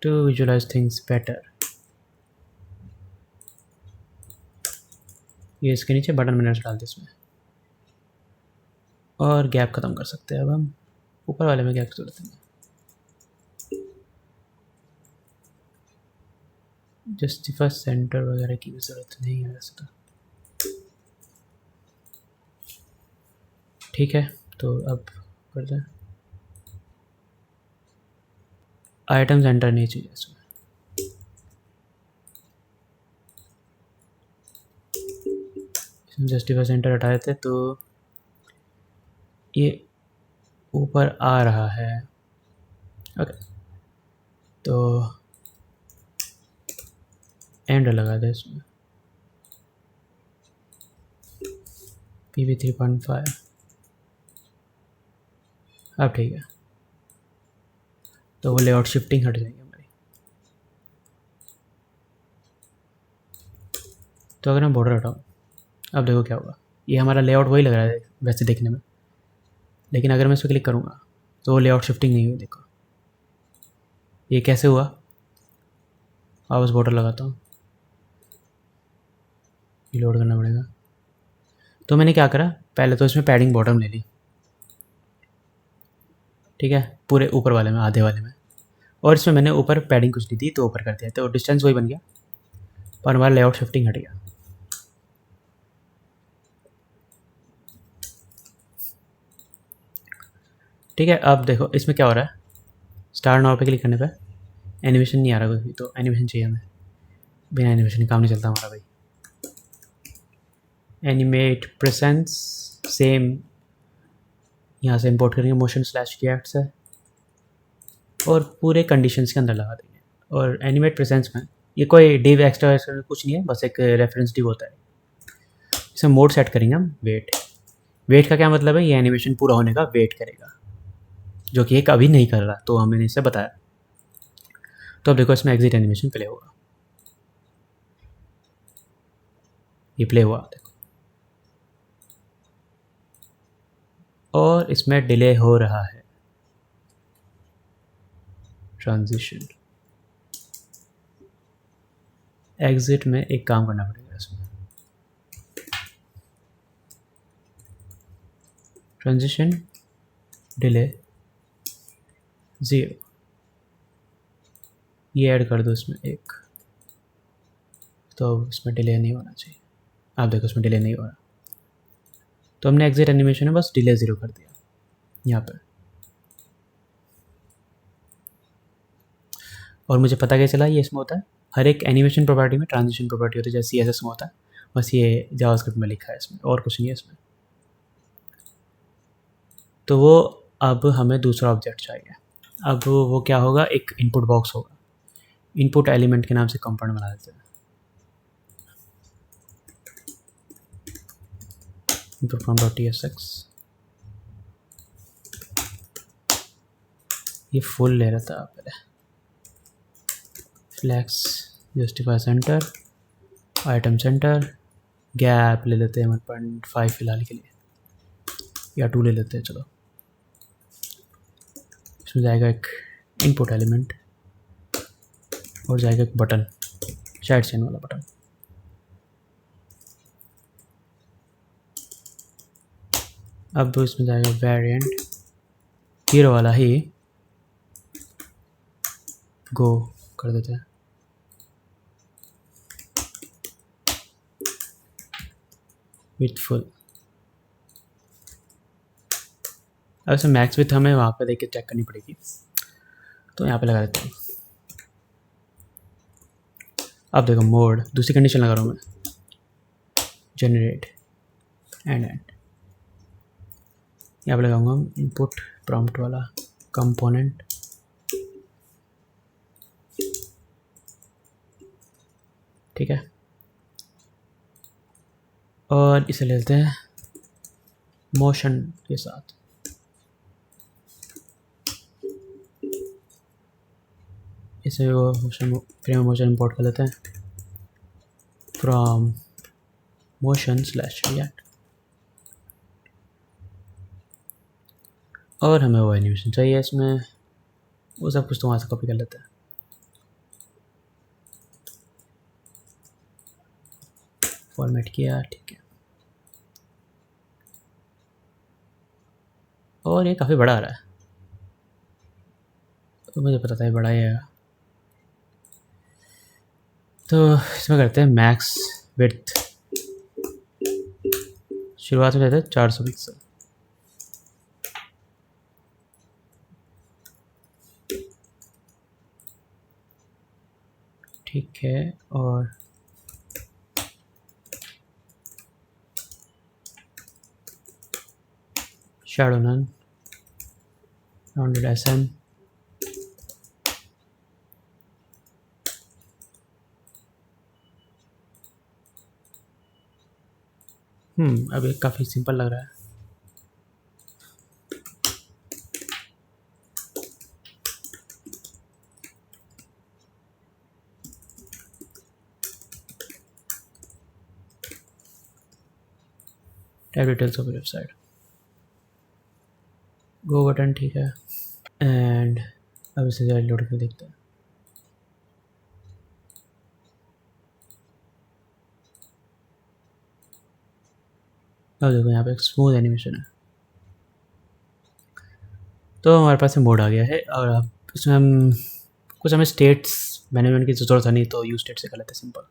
टू विजुअलाइज थिंग्स बेटर। ये इसके नीचे बटन मैंने डाल दिया इसमें, और गैप ख़त्म कर सकते हैं। अब हम ऊपर वाले में गैप की जरूरत है। जस्टिफाई सेंटर वगैरह की भी ज़रूरत नहीं है वैसे तो। ठीक है, तो अब करते हैं। आइटम सेंटर नहीं चाहिए इसमें। जस्टिफाई सेंटर हटा देते तो ये ऊपर आ रहा है। ओके, तो एंड लगा दे इसमें। PV 3.5 अब ठीक है। तो वो लेआउट शिफ्टिंग हट जाएगी हमारी। तो अगर मैं बॉर्डर हटाऊँ, अब देखो क्या होगा। ये हमारा लेआउट वही लग रहा है वैसे देखने में, लेकिन अगर मैं इस पर क्लिक करूँगा तो वो लेआउट शिफ्टिंग नहीं हुई। देखो ये कैसे हुआ। हाउस बॉर्डर लगाता हूँ, लोड करना पड़ेगा। तो मैंने क्या करा, पहले तो इसमें पैडिंग बॉटम ले ली, ठीक है, पूरे ऊपर वाले में, आधे वाले में। और इसमें मैंने ऊपर पैडिंग कुछ ली थी तो ऊपर कर दिया, तो डिस्टेंस वही बन गया पर हमारा लेआउट शिफ्टिंग हट गया। ठीक है, अब देखो इसमें क्या हो रहा है। स्टार्ट नाउ पे क्लिक करने पे एनिमेशन नहीं आ रहा कोई, तो एनिमेशन चाहिए हमें। बिना एनिमेशन काम नहीं चलता हमारा भाई। एनिमेट प्रेजेंस सेम यहाँ से इंपोर्ट करेंगे, मोशन स्लैश रिएक्ट है, और पूरे कंडीशंस के अंदर लगा देंगे। और एनिमेट प्रेजेंस में ये कोई डिव एक्स्ट्रा कुछ नहीं है, बस एक रेफरेंस डिव होता है। इसमें मोड सेट करेंगे हम वेट का क्या मतलब है, ये एनिमेशन पूरा होने का वेट करेगा, जो कि ये कभी नहीं कर रहा, तो हमने इसे बताया। तो अब देखो इसमें एग्जिट एनिमेशन प्ले होगा, ये प्ले हुआ देखो, और इसमें डिले हो रहा है ट्रांजिशन। एग्जिट में एक काम करना पड़ेगा इसमें, ट्रांजिशन डिले 0, ये ऐड कर दो इसमें एक, तो इसमें डिले नहीं होना चाहिए। आप देखो इसमें डिले नहीं हो रहा, तो हमने एग्जिट एनिमेशन में बस डिले 0 कर दिया यहाँ पर। और मुझे पता क्या चला, ये इसमें होता है हर एक एनिमेशन प्रॉपर्टी में ट्रांजिशन प्रॉपर्टी होती है, जैसे CSS में होता है, बस ये जावास्क्रिप्ट में लिखा है इसमें, और कुछ नहीं है इसमें। तो वो अब हमें दूसरा ऑब्जेक्ट चाहिए। अब वो क्या होगा, एक इनपुट बॉक्स होगा, इनपुट एलिमेंट के नाम से कंपोनेंट बना देते हैं। input.tsx, ये फुल ले रहा था पहले। Flex justify centre, item centre, gap ले लेते हैं 1.5 फिलहाल के लिए, या 2 ले लेते हैं। चलो इसमें जाएगा एक इनपुट एलिमेंट और जाएगा एक बटन, साइड चेन वाला बटन। अब इसमें जाएगा वेरिएंट, हीरो वाला ही गो कर देते हैं। With full. अब इसे मैक्स विथ हमें वहाँ पे देख के चेक करनी पड़ेगी, तो यहाँ पे लगा देते हैं। अब देखो मोड, दूसरी कंडीशन लगा रहा हूँ मैं, जनरेट एंड यहाँ पे लगाऊंगा इनपुट प्रॉम्प्ट वाला कंपोनेंट। ठीक है, और इसे लेते हैं मोशन के साथ। इसे वो मोशन, फ्रेम मोशन इंपोर्ट कर लेते हैं फ्रॉम motion/react, और हमें वो एनिमेशन चाहिए इसमें, वो सब कुछ तो वहाँ से कॉपी कर लेते हैं। फॉर्मेट किया, ठीक है, और ये काफ़ी बड़ा आ रहा है, तो मुझे पता था ये बड़ा ही है। तो इसमें करते हैं मैक्स विड्थ, शुरुआत में जाते हैं 400 पिक्सल। ठीक है, और शैडो नन, राउंडेड एसएन, अब ये काफ़ी सिंपल लग रहा है। Tab details of website, go button, ठीक है, एंड अब इसे जरा लोड करके देखते हैं। अब देखो यहाँ पे एक स्मूथ एनिमेशन है, तो हमारे पास मोड आ गया है, और अब इसमें हम कुछ हमें स्टेट्स मैनेजमेंट की ज़रूरत है नहीं, तो यूज स्टेट से कर लेते हैं सिंपल।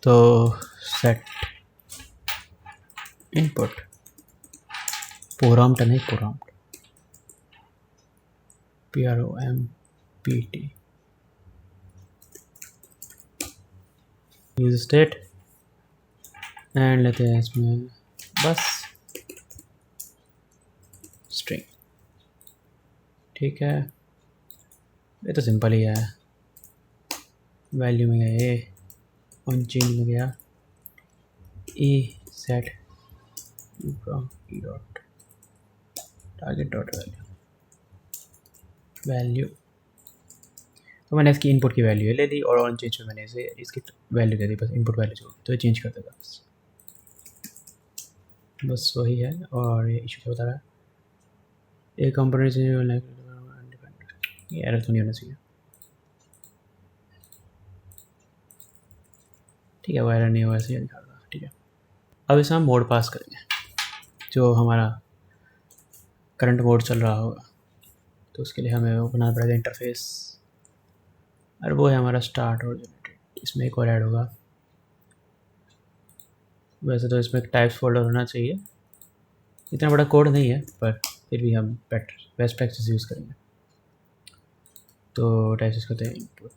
तो सेट इनपुट prompt नहीं, prompt prompt use state, and लेते हैं इसमें बस स्ट्रिंग। ठीक है, ये तो सिंपल ही है। वैल्यू में गया ए, ऑन चेंज में गया e set from e dot target dot value, तो मैंने इसकी इनपुट की वैल्यू ले ली, और ऑन चेंज में मैंने इसे इसकी वैल्यू दे दी, बस इनपुट वैल्यू जो तो ये चेंज कर देगा, बस वही है। और ये इशू क्या बता रहा है, एक कंपोनेंट से ये एरर तो नहीं होना चाहिए। ठीक है, वो एरर नहीं हुआ, ऐसे ही दिखा रहा। ठीक है, अब इसे हम मोड पास करेंगे, जो हमारा करंट मोड चल रहा होगा, तो उसके लिए हमें वो बनाना पड़ेगा इंटरफेस, और वो है हमारा स्टार्ट और जनरेटेड। इसमें एक और ऐड होगा, वैसे तो इसमें एक टाइप्स फोल्डर होना चाहिए, इतना बड़ा कोड नहीं है, पर फिर भी हम बेस्ट प्रैक्टिस यूज़ करेंगे। तो टाइप्स करते हैं input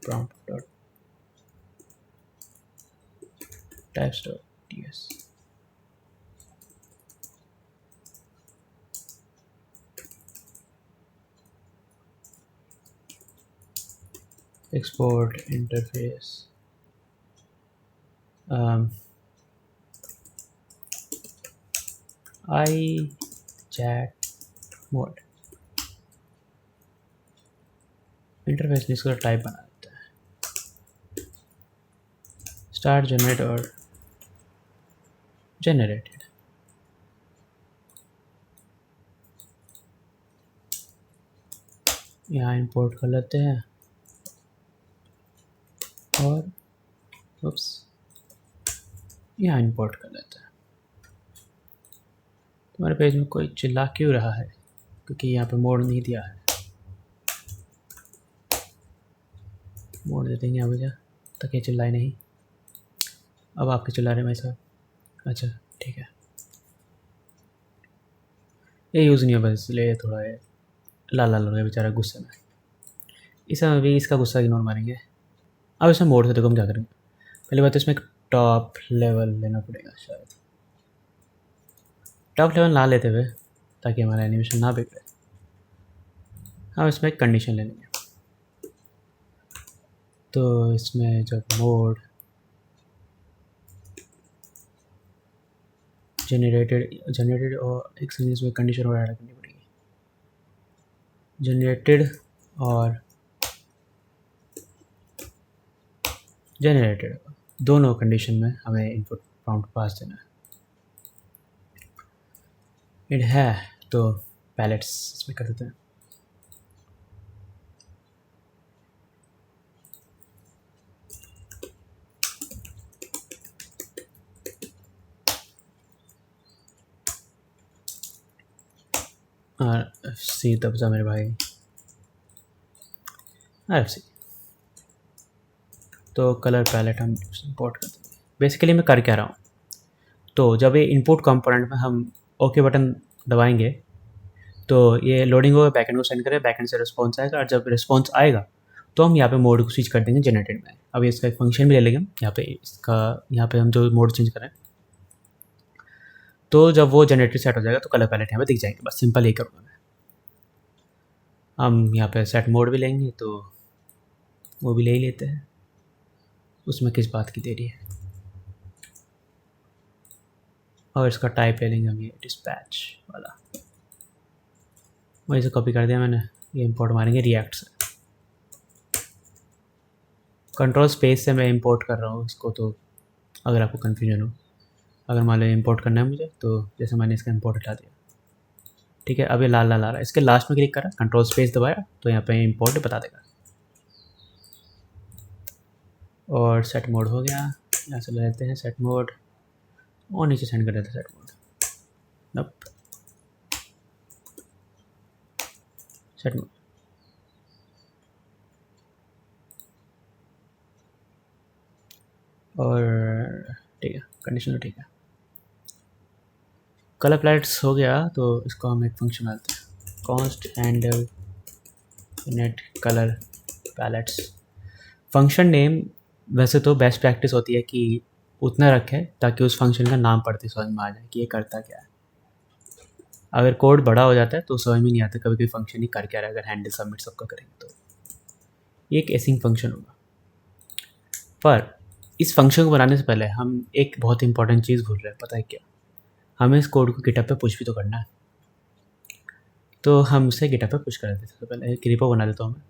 prompt dot types dot TS, export interface, I chat mode, interface इसका टाइप बना देता है स्टार्ट जनरेट और जनरेटेड। यहाँ इंपोर्ट कर लेते हैं और उप्स यहाँ इंपोर्ट कर लेते हैं। तुम्हारे पेज में कोई चिल्ला क्यों रहा है? क्योंकि यहाँ पे मोड नहीं दिया है। मोड दे देंगे अभी ताकि चिल्लाए नहीं। अब आपके चिल्ला रहे हैं भाई साहब? अच्छा ठीक है, ये यूज़ नहीं है बस, इसलिए थोड़ा ये लाल लाल हो गया बेचारा गुस्से में। इस समय भी इसका गुस्सा इग्नोर मारेंगे। अब इसमें मोड से देखो हम क्या करेंगे। पहली बात तो इसमें एक टॉप लेवल लेना पड़ेगा शायद। टॉप लेवल ना लेते हुए ताकि हमारा एनिमेशन ना बिगड़े, हम इसमें एक कंडीशन ले लेंगे। तो इसमें जब मोड जनरेटेड और एक सेकंड इसमें कंडीशन और ऐड करनी पड़ेगी। जनरेटेड दोनों कंडीशन में हमें इनपुट प्रॉम्प्ट पास देना है। तो पैलेट्स इसमें कर देते हैं। RFC तब जा मेरे भाई, RFC। तो कलर पैलेट हम इंपोर्ट कर देंगे। बेसिकली मैं कर क्या रहा हूँ, तो जब ये इनपुट कंपोनेंट में हम ओके बटन दबाएंगे तो ये लोडिंग होगा, बैकएंड को सेंड करेगा, बैकएंड से रिस्पॉन्स आएगा और जब रिस्पॉन्स आएगा तो हम यहाँ पे मोड को स्विच कर देंगे जनरेटेड में। अब इसका एक फंक्शन भी ले लेंगे हम यहाँ पे हम जो मोड चेंज करें, तो जब वो जनरेटेड सेट हो जाएगा तो कलर पैलेट यहाँ पे दिख जाएंगे। बस सिंपल यही करूँगा मैं। हम यहाँ पे सेट मोड भी लेंगे तो वो भी ले ही लेते हैं, उसमें किस बात की देरी है। और इसका टाइप ले लेंगे हम ये डिस्पैच वाला, वही से कॉपी कर दिया मैंने। ये इंपोर्ट मारेंगे रिएक्ट से, कंट्रोल स्पेस से मैं इंपोर्ट कर रहा हूँ इसको। तो अगर आपको कन्फ्यूजन हो, अगर मान लो इंपोर्ट करना है मुझे, तो जैसे मैंने इसका इंपोर्ट हटा दिया, ठीक है। अब ये लाल लाल आ रहा है, इसके लास्ट में क्लिक करा, कंट्रोल स्पेस दबाया तो यहाँ पे इंपोर्ट बता देगा। और सेट मोड हो गया, यहाँ से ले लेते हैं सेट मोड और नीचे सेंड कर देते हैं सेट मोड। नप सेट मोड और ठीक है, कंडीशन तो ठीक है। कलर पैलेट्स हो गया, तो इसको हम एक फंक्शन डालते हैं, const handle net colour pallets. Function name वैसे तो बेस्ट प्रैक्टिस होती है कि उतना रखें ताकि उस फंक्शन का नाम पढ़ते समझ में आ जाए कि ये करता क्या है। अगर कोड बड़ा हो जाता है तो समझ में नहीं आता कभी कोई फंक्शन ही कर क्या रहा है। अगर हैंडल सबमिट सबका करेंगे तो ये एक एसिंग फंक्शन होगा। पर इस फंक्शन को बनाने से पहले हम एक बहुत इंपॉर्टेंट चीज़ भूल रहे हैं, पता है क्या? हमें इस कोड को गिटहब पे पुश भी तो करना है। तो हम इसे गिटहब पे पुश कर देते हैं। तो पहले एक रिपो बना देता हूँ मैं,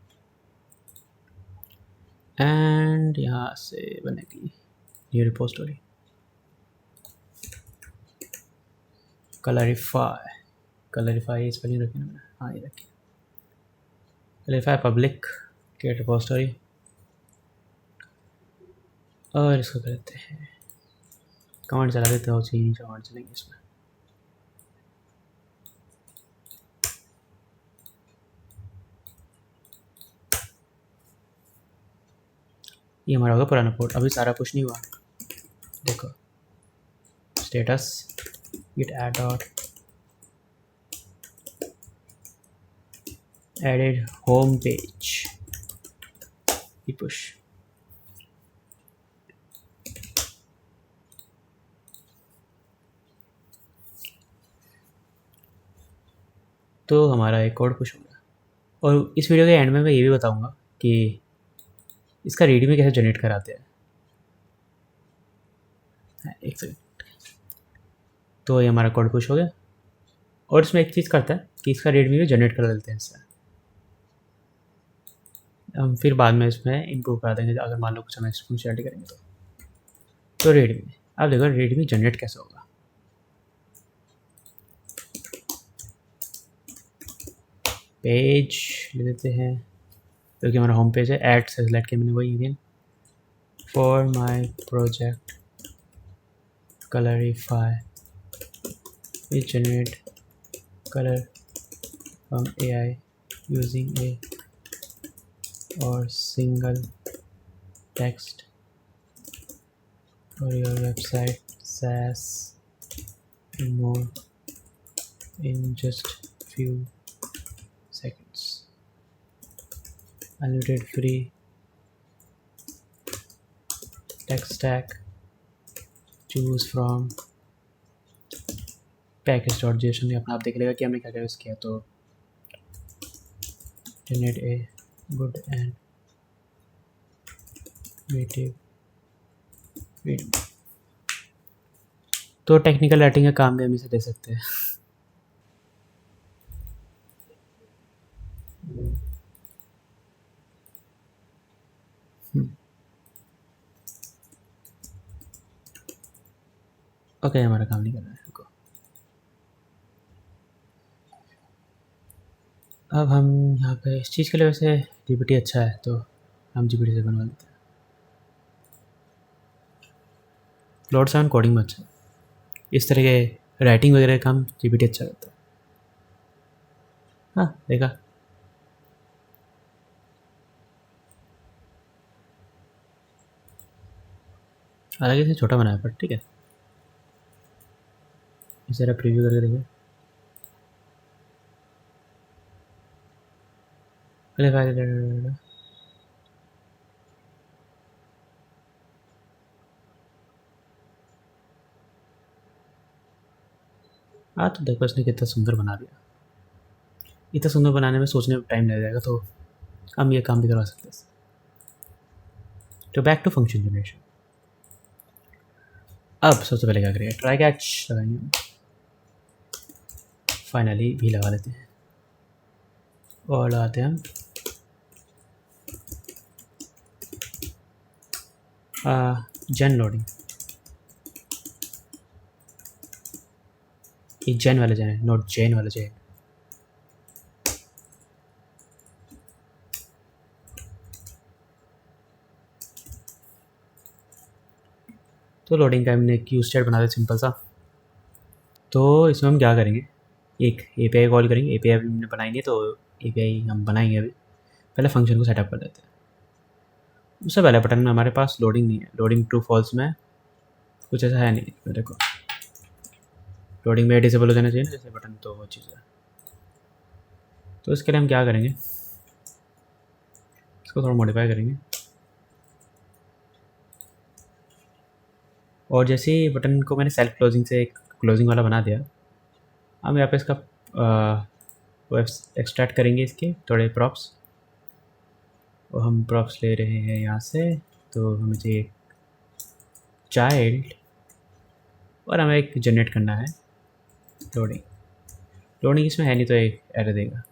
एंड यहाँ से बनेगी न्यू रिपोजिटरी कलरिफाई स्पेलिंग रखी ना मैंने, हाँ ये रखी, कलरिफाई पब्लिक के रिपोजिटरी। और इसको करते हैं कमांड चला देते हैं, उसी कमांड चलेंगे इसमें। ये हमारा होगा पुराना कोड, अभी सारा पुश नहीं हुआ। देखो status git add dot added home page push। तो हमारा एक कोड पुश हो गया। और इस वीडियो के एंड में मैं ये भी बताऊंगा कि इसका रीडमी कैसे जनरेट कराते हैं। एक सेकंड, तो ये हमारा कोड पुश हो गया। और इसमें एक चीज़ करता है कि इसका रीडमी भी जनरेट कर लेते हैं इससे। हम फिर बाद में इसमें इम्प्रूव करा देंगे अगर मान लो कुछ हम फंक्शनलिटी करेंगे तो रीडमी, अब देखो रीडमी जनरेट कैसे होगा। पेज ले लेते हैं, क्योंकि हमारा होम पेज है। ऐड से सेलेक्ट किया मैंने वही again. For my project colourify it generate colour from AI using a or single text for your website SaaS and more in just few seconds. Unlimited free tech stack. Choose from package.json में अपना आप देख लेगा कि हमने क्या क्या use किया। तो generate a good and native video। तो टेक्निकल राइटिंग का काम भी हम इसे दे सकते हैं। ओके, हमारा काम नहीं कर रहा है रुको। अब हम यहाँ पे इस चीज़ के लिए वैसे GPT अच्छा है, तो हम GPT से बनवा लेते हैं। क्लाउड 7 कोडिंग में अच्छा है, इस तरह के राइटिंग वगैरह का काम GPT अच्छा करता है। हाँ देखा, हालांकि इसे छोटा बनाया पर ठीक है। इस तरह प्रीव्यू करके देखिए। हाँ तो देखो इसने कितना सुंदर बना दिया। इतना सुंदर बनाने में सोचने में टाइम लग जाएगा, तो हम ये काम भी करवा सकते हैं। तो बैक टू फंक्शन जनरेशन। अब सबसे पहले क्या करेंगे, ट्राई कैच लगाएंगे। फाइनली भी लगा लेते हैं और लगाते हैं हम जेन लोडिंग। ये जेन वाला जेन है, नॉट जेन वाला जेन। तो लोडिंग का हमने क्यू स्टेट बना दिया सिंपल सा। तो इसमें हम क्या करेंगे, एक API कॉल करेंगे। API अभी हमने बनाई नहीं है, तो API हम बनाएंगे अभी। पहले फंक्शन को सेटअप कर देते हैं। उससे पहले बटन में हमारे पास लोडिंग नहीं है, लोडिंग ट्रू फॉल्स में कुछ ऐसा है नहीं। तो देखो लोडिंग में डिसेबल हो जाना चाहिए ना जैसे बटन, तो वो चीज़ है। तो इसके लिए हम क्या करेंगे, इसको थोड़ा मॉडिफाई करेंगे। और जैसे ही बटन को मैंने सेल्फ क्लोजिंग से एक क्लोजिंग वाला बना दिया, हम यहाँ पे इसका वो एक्सट्रैक्ट करेंगे इसके थोड़े प्रॉप्स। और हम प्रॉप्स ले रहे हैं यहाँ से, तो हमें चाहिए चाइल्ड और हमें एक जनरेट करना है लोडिंग। लोडिंग इसमें है नहीं तो एक एरर देगा।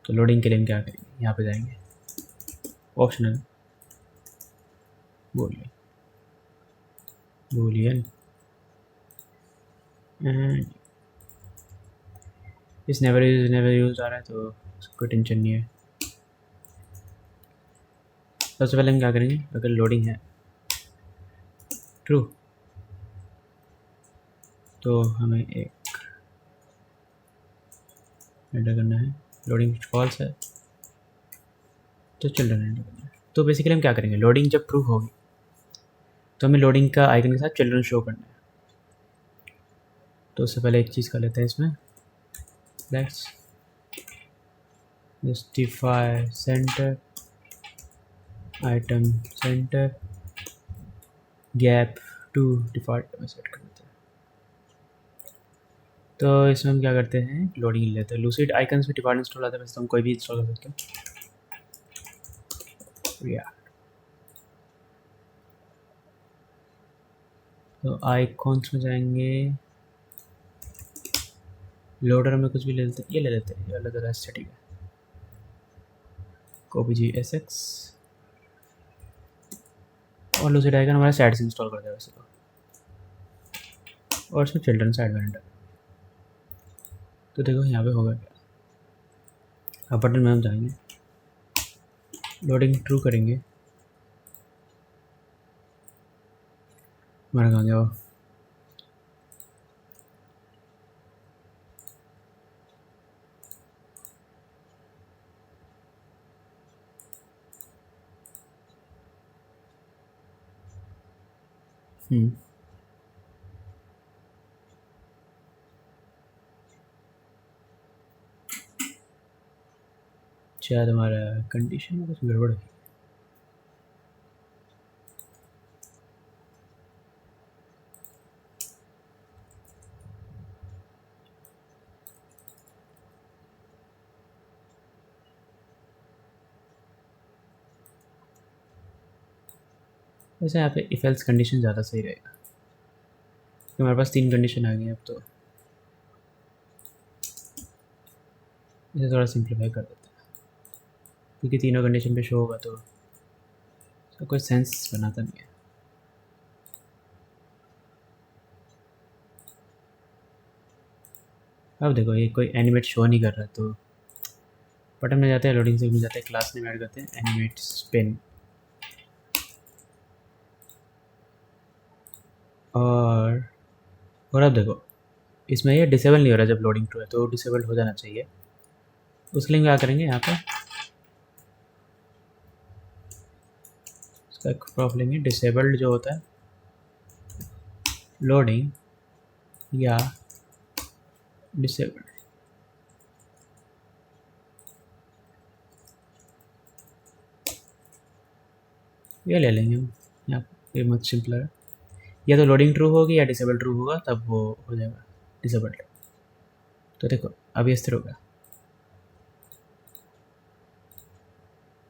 तो लोडिंग के लिए हम क्या करेंगे, यहाँ पे जाएंगे ऑप्शनल बूलियन एंड इस नेवर यूज आ रहा है, तो कोई टेंशन नहीं है। सबसे पहले हम क्या करेंगे, अगर लोडिंग है ट्रू तो हमें एक एंटर करना है। लोडिंग फॉल्स है तो चिल्ड्रन एंटर करना है। तो बेसिकली हम क्या करेंगे, लोडिंग जब ट्रू होगी तो हमें लोडिंग का आइकन के साथ चिल्ड्रन शो करना है। तो उससे पहले एक चीज़ कर लेते हैं इसमें, let's justify centre item centre gap two default में सेट कर देते हैं। तो इसमें हम क्या करते हैं, लोडिंग ले लेते हैं। लूसिड आइकन्स में डिफ़ॉल्ट इंस्टॉल आता है, वैसे तो हम कोई भी इंस्टॉल कर सकते हैं। तो आइकॉन्स में जाएंगे, लोडर में कुछ भी ले लेते हैं, ये ले लेते हैं, ये अलग अलग एस्थेटिक है। OPG SX और लूसिड आइकन हमारे साइड से इंस्टॉल कर दिया वैसे तो। और इसमें चिल्ड्रन साइड वेंडर। तो देखो यहाँ पे होगा क्या, अब बटन में हम जाएंगे, लोडिंग ट्रू करेंगे, हमारा कहाँ गया वो, शायद हमारा कंडीशन में कुछ गड़बड़ है। वैसे यहाँ पे इफ एल्स कंडीशन ज़्यादा सही रहेगा, तो हमारे पास 3 कंडीशन आ गई अब, तो इसे थोड़ा सिंप्लीफाई कर देते हैं, क्योंकि तीनों कंडीशन पे शो होगा तो इसका कोई सेंस बनाता नहीं है। अब देखो ये कोई एनिमेट शो नहीं कर रहा, तो बटन में जाते हैं, लोडिंग से में जाते हैं, क्लास नेम ऐड करते हैं एनिमेट स्पिन, और अब देखो इसमें ये डिसेबल नहीं हो रहा जब लोडिंग ट्रू है, तो डिसेबल हो जाना चाहिए। उसके लिए क्या करेंगे, यहाँ पे इसका एक प्रॉब्लम है, डिसेबल्ड जो होता है लोडिंग या डिसेबल्ड, ये ले लेंगे हम यहाँ पे, ये मत सिंपलर है, या तो लोडिंग ट्रू होगी या डिसेबल ट्रू होगा, तब वो हो जाएगा डिसेबल्ड। तो देखो अब ये स्थिर हो गया।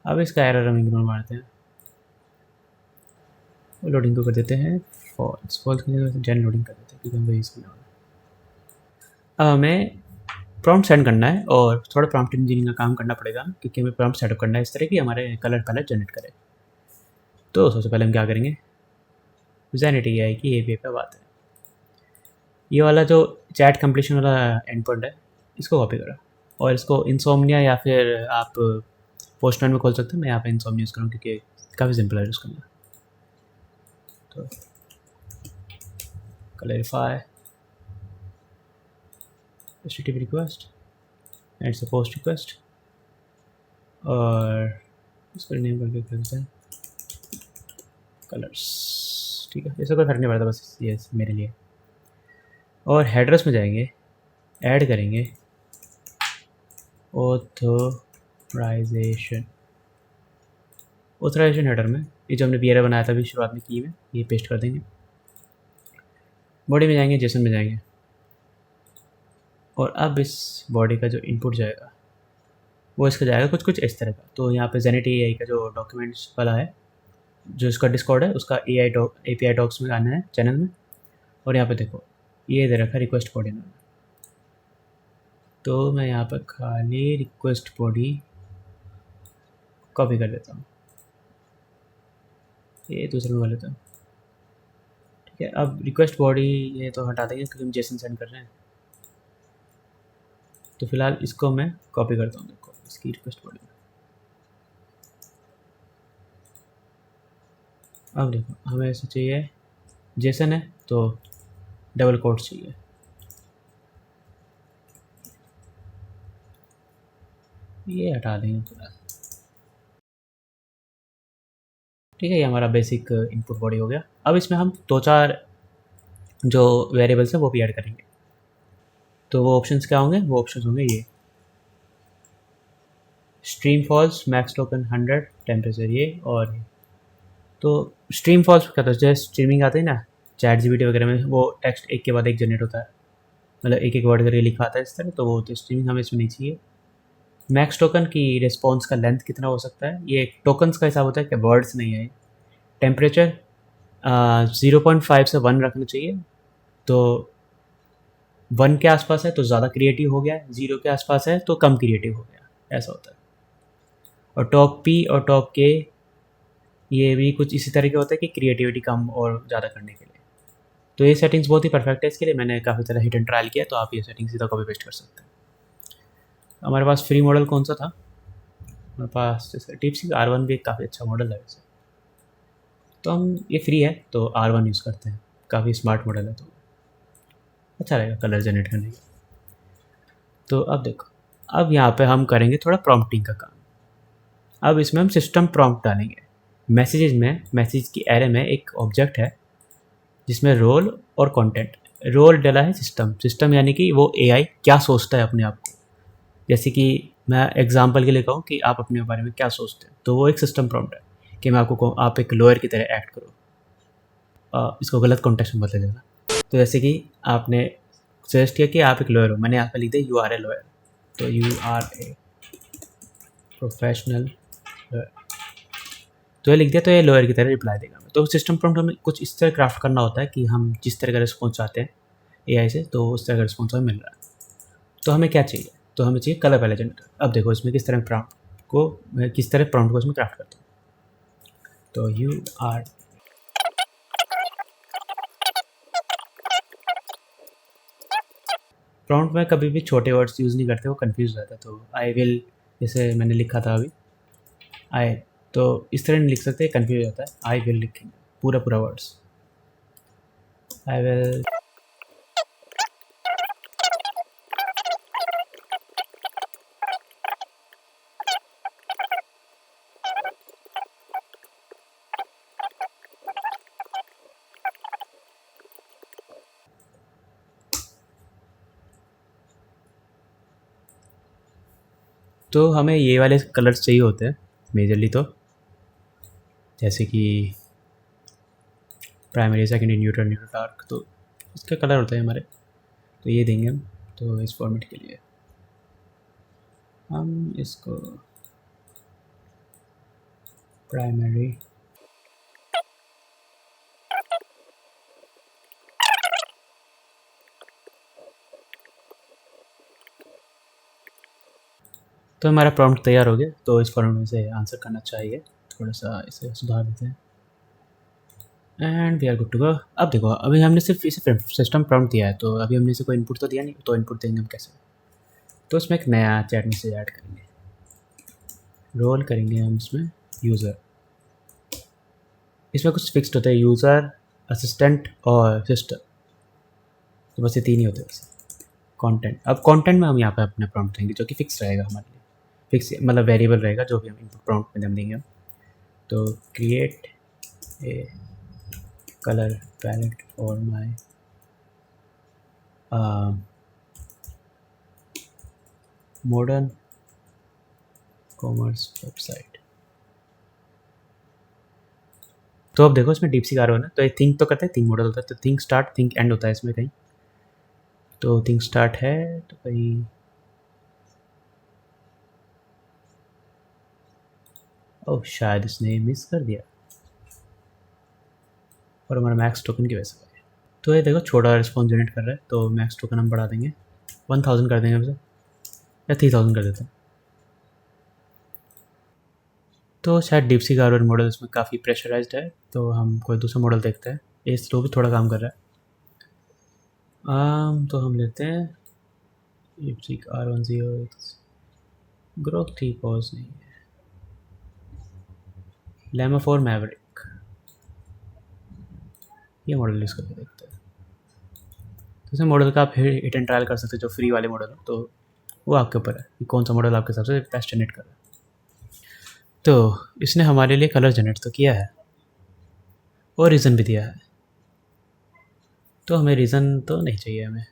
अब इसका एरर हम इग्नोर मारते हैं, वो लोडिंग को कर देते हैं फॉल्स, फॉल्स की जगह जेन लोडिंग कर देते हैं, क्योंकि हम वही यूज़ करने वाले हैं। अब हमें प्रॉम्प्ट सेंड करना है और थोड़ा प्रॉम्प्ट इंजीनियरिंग का काम करना पड़ेगा, क्योंकि हमें प्रॉम्प्ट सेटअप करना है इस तरह की हमारे कलर पैलेट जनरेट करे। तो सबसे पहले हम क्या करेंगे, जेनिटी AI की API पे बात है, ये वाला जो चैट कंप्लीशन वाला एंड पॉइंट है इसको कॉपी करा, और इसको इंसोमनिया या फिर आप पोस्टमैन में खोल सकते हैं। मैं यहाँ पे इंसोमनिया यूज़ करूँ क्योंकि काफ़ी सिंपल है यूज़ करना। तो क्लैरिफाई HTTP रिक्वेस्ट एंड से पोस्ट रिक्वेस्ट, और इसको नेम करके करते हैं कलर्स, ठीक है, इससे कोई फर्क नहीं पड़ता, बस ये मेरे लिए। और हेडर्स में जाएंगे, ऐड करेंगे ऑथराइजेशन हेडर में, ये जो हमने बियर बनाया था अभी शुरुआत में की में, ये पेस्ट कर देंगे। बॉडी में जाएंगे, जेसन में जाएंगे, और अब इस बॉडी का जो इनपुट जाएगा वो इसका जाएगा कुछ इस तरह का। तो यहाँ पे जेनिटी AI का जो डॉक्यूमेंट्स वाला है, जो इसका डिस्कॉर्ड है, उसका API डॉक्स में आना है चैनल में, और यहाँ पे देखो ये दे रखा है रिक्वेस्ट बॉडी में, तो मैं यहाँ पर खाली रिक्वेस्ट बॉडी कॉपी कर देता हूँ, ये दूसरे में लेता हूँ, ठीक है। अब रिक्वेस्ट बॉडी ये तो हटा देंगे क्योंकि हम जेसन सेंड कर रहे हैं, तो फिलहाल इसको मैं कॉपी करता हूँ, देखो इसकी रिक्वेस्ट बॉडी में। अब देखो हमें ऐसे चाहिए, जेसन है तो डबल कोट्स चाहिए, ये हटा देंगे थोड़ा, ठीक है। ये हमारा बेसिक इनपुट बॉडी हो गया। अब इसमें हम 2-4 जो वेरिएबल्स हैं वो भी ऐड करेंगे। तो वो ऑप्शंस क्या होंगे, वो ऑप्शंस होंगे ये stream false, max token 100, temperature ये, और तो स्ट्रीम फॉल्स क्या होता है, जैसे स्ट्रीमिंग आती है ना चैट GPT वगैरह में, वो टेक्स्ट एक के बाद एक जनरेट होता है, मतलब एक वर्ड करके लिखा आता है इस तरह, तो वो होती है स्ट्रीमिंग, हमें इसमें नहीं चाहिए। मैक्स टोकन की रिस्पॉन्स का लेंथ कितना हो सकता है, ये टोकन्स का हिसाब होता है कि वर्ड्स नहीं है। टेम्परेचर 0.5 से 1 रखना चाहिए, तो 1 के आसपास है तो ज़्यादा क्रिएटिव हो गया, 0 के आसपास है तो कम क्रिएटिव हो गया, ऐसा होता है। और टॉप P और टॉप K ये भी कुछ इसी तरह के होता है कि क्रिएटिविटी कम और ज़्यादा करने के लिए। तो ये सेटिंग्स बहुत ही परफेक्ट है इसके लिए, मैंने काफ़ी तरह हिट एंड ट्रायल किया, तो आप ये सेटिंग सीधा कॉपी पेस्ट कर सकते हैं। हमारे पास फ्री मॉडल कौन सा था हमारे पास? जैसे DeepSeek R1 भी काफ़ी अच्छा मॉडल है वैसे, तो हम ये फ्री है तो R1 यूज़ करते हैं, काफ़ी स्मार्ट मॉडल है तो अच्छा रहेगा कलर जनरेट करने के। तो अब देखो, अब यहाँ पे हम करेंगे थोड़ा प्रॉम्प्टिंग का काम। अब इसमें हम सिस्टम प्रॉम्प्ट डालेंगे। मैसेजेस में, मैसेज की एरे में एक ऑब्जेक्ट है जिसमें रोल और कंटेंट। रोल डाला है सिस्टम, सिस्टम यानी कि वो एआई क्या सोचता है अपने आप को। जैसे कि मैं एग्जांपल के लिए कहूँ कि आप अपने बारे में क्या सोचते हैं, तो वो एक सिस्टम प्रॉम्प्ट है कि मैं आपको कहूँ आप एक लॉयर की तरह एक्ट करो। इसको गलत कॉन्टेक्स्ट में बदल देना। तो जैसे कि आपने सजेस्ट किया कि आप एक लॉयर हो, मैंने यहाँ पे लिख दिया यू आर ए लॉयर, तो you are a professional lawyer, तो ये लिख दिया, तो ये लॉयर की तरह रिप्लाई देगा। तो सिस्टम प्रॉम्प्ट हमें कुछ इस तरह क्राफ्ट करना होता है कि हम जिस तरह का रिस्पॉन्स चाहते हैं एआई से, तो उस तरह का रिस्पॉन्स हमें मिल रहा है। तो हमें क्या चाहिए? तो हमें चाहिए कलर पहले जनरेटर। अब देखो इसमें किस तरह प्रॉम्प्ट को इसमें क्राफ्ट करता हूँ। तो यू आर प्रॉम्प्ट में कभी भी छोटे वर्ड्स यूज़ नहीं करते, वो कंफ्यूज हो जाता है। तो आई विल, जैसे मैंने लिखा था अभी आई, तो इस तरह नहीं लिख सकते, कंफ्यूज हो जाता है। आई विल लिखेंगे पूरा पूरा वर्ड्स, आई विल। तो हमें ये वाले कलर्स चाहिए होते हैं मेजरली, तो जैसे कि primary, secondary, neutral, neutral dark, तो इसके कलर होते हैं हमारे, तो ये देंगे हम। तो इस फॉर्मेट के लिए हम इसको प्राइमरी, तो हमारा प्रॉम्प्ट तैयार हो गया। तो इस फॉर्मेट में से आंसर करना चाहिए, थोड़ा सा इसे सुधार देते हैं and we are good to go. अब देखो, अभी हमने सिर्फ इसे सिस्टम प्रॉम्प्ट दिया है, तो अभी हमने इसे कोई इनपुट तो दिया नहीं, तो इनपुट देंगे हम कैसे? तो इसमें एक नया चैट मैसेज ऐड करेंगे, रोल करेंगे हम इसमें यूज़र। इसमें कुछ फिक्स्ड होता है, यूज़र, असिस्टेंट और सिस्टर, तो बस ये तीन ही होते हैं वैसे। कंटेंट, अब कंटेंट में हम यहाँ पे अपने प्रॉम्प्ट देंगे जो कि फिक्स रहेगा हमारे लिए, फिक्स मतलब वेरिएबल रहेगा जो भी हम इनपुट प्रॉम्प्ट में हम देंगे हम। तो create a colour palette for my modern commerce website. तो अब देखो इसमें DeepSeek R1 है, तो ये थिंक तो करता है, थिंक मॉडल होता है, तो थिंक स्टार्ट थिंक एंड होता है इसमें कहीं। तो थिंक स्टार्ट है तो कहीं, ओह शायद इसने मिस कर दिया और हमारा मैक्स टोकन की वजह से। तो ये देखो छोटा रिस्पॉन्स जनरेट कर रहा है, तो मैक्स टोकन हम बढ़ा देंगे, 1000 कर देंगे हमसे, या 3000 कर देते हैं। तो शायद DeepSeek R1 मॉडल इसमें काफ़ी प्रेशराइज्ड है, तो हम कोई दूसरा मॉडल देखते हैं। ये स्लो भी थोड़ा काम कर रहा है। तो हम लेते हैं DeepSeek R108, ग्रोथ थी पॉज नहीं है, Llama 4 मैवरिक, ये मॉडल यूज़ करके देखते हैं। तो इस मॉडल का आप हिट एंड ट्रायल कर सकते हैं, जो फ्री वाले मॉडल है, तो वो आपके ऊपर है कि कौन सा मॉडल आपके हिसाब से बेस्ट जनरेट कर रहा है। तो इसने हमारे लिए कलर जनरेट तो किया है और रीज़न भी दिया है, तो हमें रीज़न तो नहीं चाहिए, हमें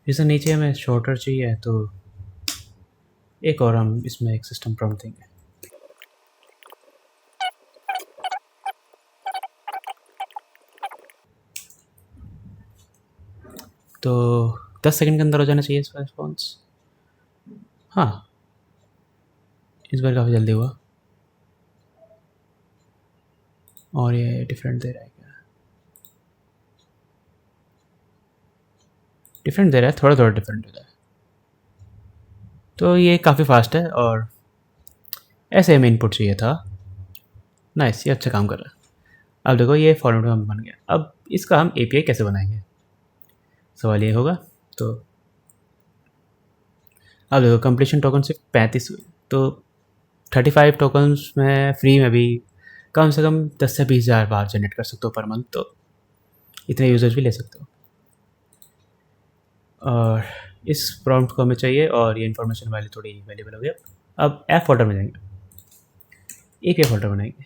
रीज़न नहीं चाहिए, हमें शॉर्टर चाहिए। तो एक और हम इसमें एक सिस्टम प्रॉम्प्ट देंगे। तो 10 सेकंड के अंदर हो जाना चाहिए इसका रिस्पॉन्स। हाँ, इस बार काफ़ी जल्दी हुआ और ये डिफरेंट दे रहा है क्या? डिफरेंट दे रहा है, थोड़ा थोड़ा डिफरेंट हो रहा है, तो ये काफ़ी फास्ट है और ऐसे हमें इनपुट चाहिए था। नाइस, ये अच्छा काम कर रहा है। अब देखो ये फॉर्मेट में बन गया। अब इसका हम API कैसे बनाएंगे, सवाल ये होगा। तो अब देखो कंप्लीशन टोकन सिर्फ 35 हुए, तो 35 टोकन्स में फ्री में भी कम से कम 10 से 20,000 बार जनरेट कर सकते हो पर मंथ, तो इतने यूजर्स भी ले सकते हो। और इस प्रॉम्प्ट को हमें चाहिए और ये इन्फॉर्मेशन वाली थोड़ी वैल्यूबल हो गया। अब ऐप फोल्डर में जाएंगे, एक ये फोल्डर बनाएंगे,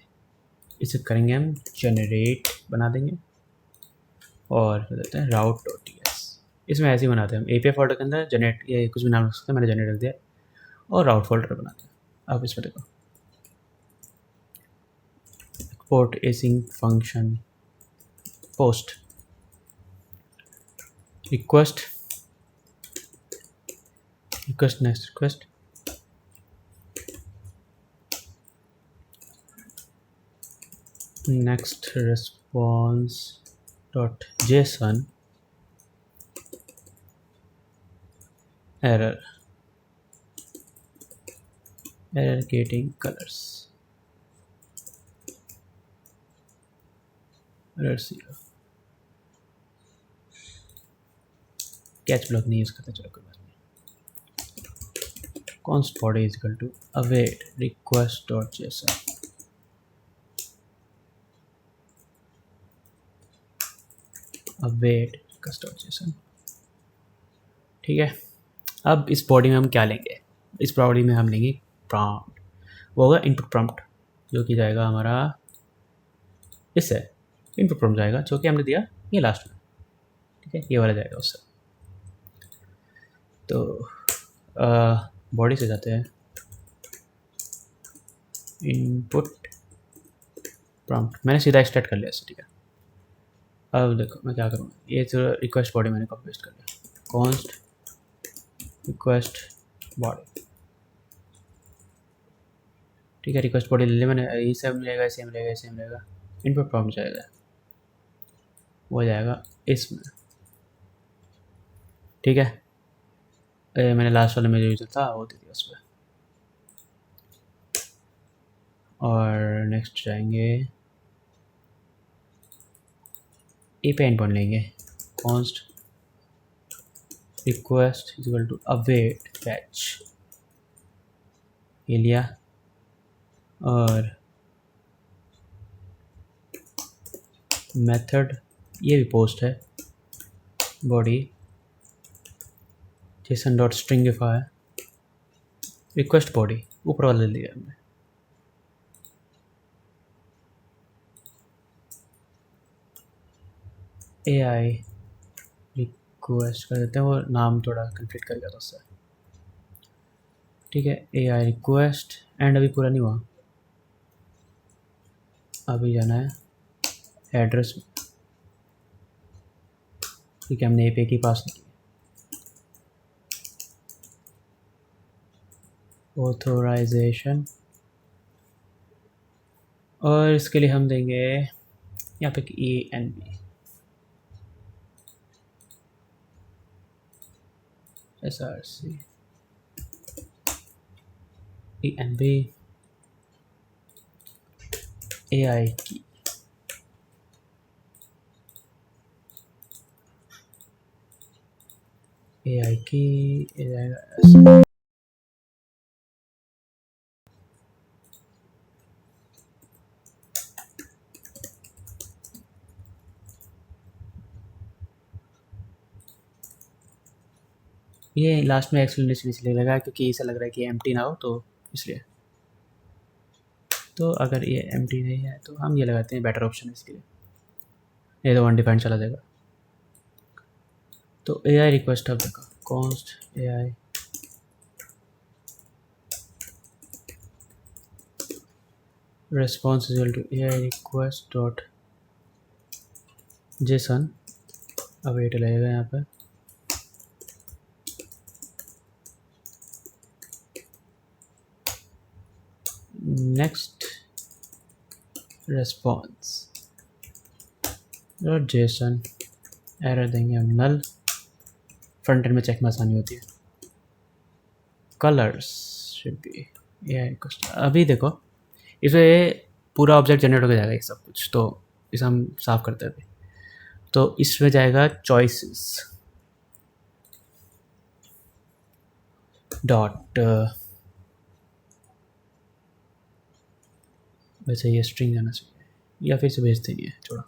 इसे करेंगे हम जनरेट बना देंगे और देते हैं route.ts। इसमें ऐसे ही बनाते हैं हम API फोल्डर के अंदर जनरेट, ये कुछ भी नाम रख सकते हैं, मैंने जनरेट रख दिया और राउट फोल्डर बनाते हैं। अब इसमें देखो export async function post request next request next response dot json error getting colors error 0 catch block नहीं यूज़ करते, चलो कोई बात नहीं। const body is equal to await request dot json await request dot json। ठीक है, अब इस बॉडी में हम क्या लेंगे, इस बॉडी में हम लेंगे प्रॉम्प्ट, वो होगा इनपुट प्रॉम्प्ट, जो कि जाएगा हमारा इससे इनपुट प्रॉम्प्ट जाएगा जो कि हमने दिया ये लास्ट में। ठीक है, ये वाला जाएगा उससे। तो बॉडी से जाते हैं इनपुट प्रॉम्प्ट, मैंने सीधा एक्सट्रैक्ट कर लिया इससे। ठीक है, अब देखो मैं क्या करूँगा, ये जो रिक्वेस्ट बॉडी मैंने कॉपी पेस्ट कर लिया, कॉन्स्ट रिक्वेस्ट बॉडी। ठीक है, रिक्वेस्ट बॉडी ले लिया मैंने, ये सेम रहेगा, सेम रहेगा, सेम रहेगा। इनपुट प्रॉम्प्ट जाएगा, वो जाएगा इसमें। ठीक है, मैंने लास्ट वाले में जो यूज़र था वो दे दिया उस पर। और नेक्स्ट जाएंगे API एंडपॉइंट लेंगे, const request is equal to await fetch, ये लिया। और मेथड ये भी पोस्ट है, body JSON dot stringify request body ऊपर वाला ले लिया हमने। AI रिक्वेस्ट कर देते हैं, वो नाम थोड़ा कंफ्लिक्ट कर गया था उससे। ठीक है, AI रिक्वेस्ट एंड अभी पूरा नहीं हुआ, अभी जाना है एड्रेस में। ठीक है, हमने API की पास की ऑथोराइजेशन, और इसके लिए हम देंगे यहाँ पे ENB SRC ENB AI की AI की ये लास्ट में एक्सप्लेनेशन इसलिए लगा क्योंकि ऐसा लग रहा है कि एम्प्टी ना हो, तो इसलिए। तो अगर ये एम्प्टी नहीं है तो हम ये लगाते हैं, बेटर ऑप्शन है इसके लिए, ये तो अनडिफाइंड चला जाएगा। तो AI रिक्वेस्ट अब देखो, const AI response is equal to AI request dot json, await लगेगा यहाँ पर। Next response dot json, error देंगे हम नल, फ्रंट एंड में चेक में आसानी होती है। Colours should be AI request. अभी देखो इसमें पूरा ऑब्जेक्ट जनरेट हो जाएगा ये सब कुछ, तो इसे हम साफ करते हैं अभी। तो इसमें जाएगा चॉइसेस, डॉट वैसे ये स्ट्रिंग आना चाहिए या फिर से भेजते नहीं है, छोड़ा,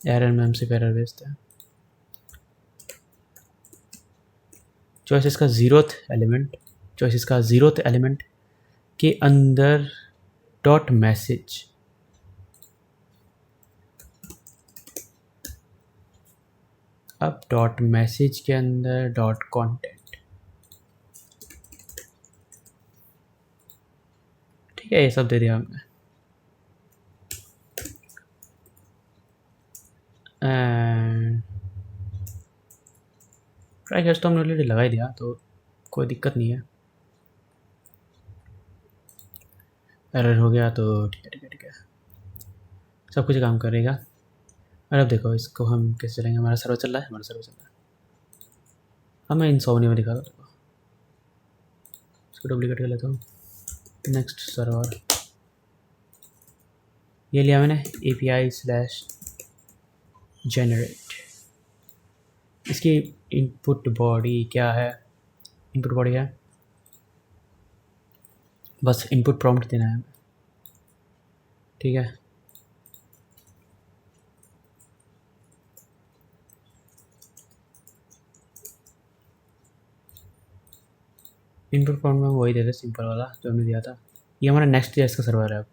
एरर में हम सिर्फ एरर भेजते हैं। चॉइसेस का ज़ीरोथ एलिमेंट के अंदर डॉट मैसेज, अब डॉट मैसेज के अंदर डॉट कंटेंट, ठीक है, ये सब दे दिया हमने। ट्राई कैच तो हमने ऑलरेडी लगा ही दिया, तो कोई दिक्कत नहीं है। एरर हो गया तो ठीक है, सब कुछ काम करेगा। और अब देखो इसको हम कैसे चलेंगे, हमारा सर्वर चल रहा है, हमें इंसोमनी में दिखा दो, देखो इसको डुप्लीकेट कर लेता हूँ। नेक्स्ट सर्वर, ये लिया मैंने API/generate। इसकी इनपुट बॉडी क्या है, इनपुट बॉडी है बस इनपुट प्रॉम्प्ट देना है, ठीक है। इनपुट प्रॉम्प्ट में वही देते सिंपल वाला जो हमने दिया था। ये हमारा नेक्स्ट जेएस का सर्वर है अब,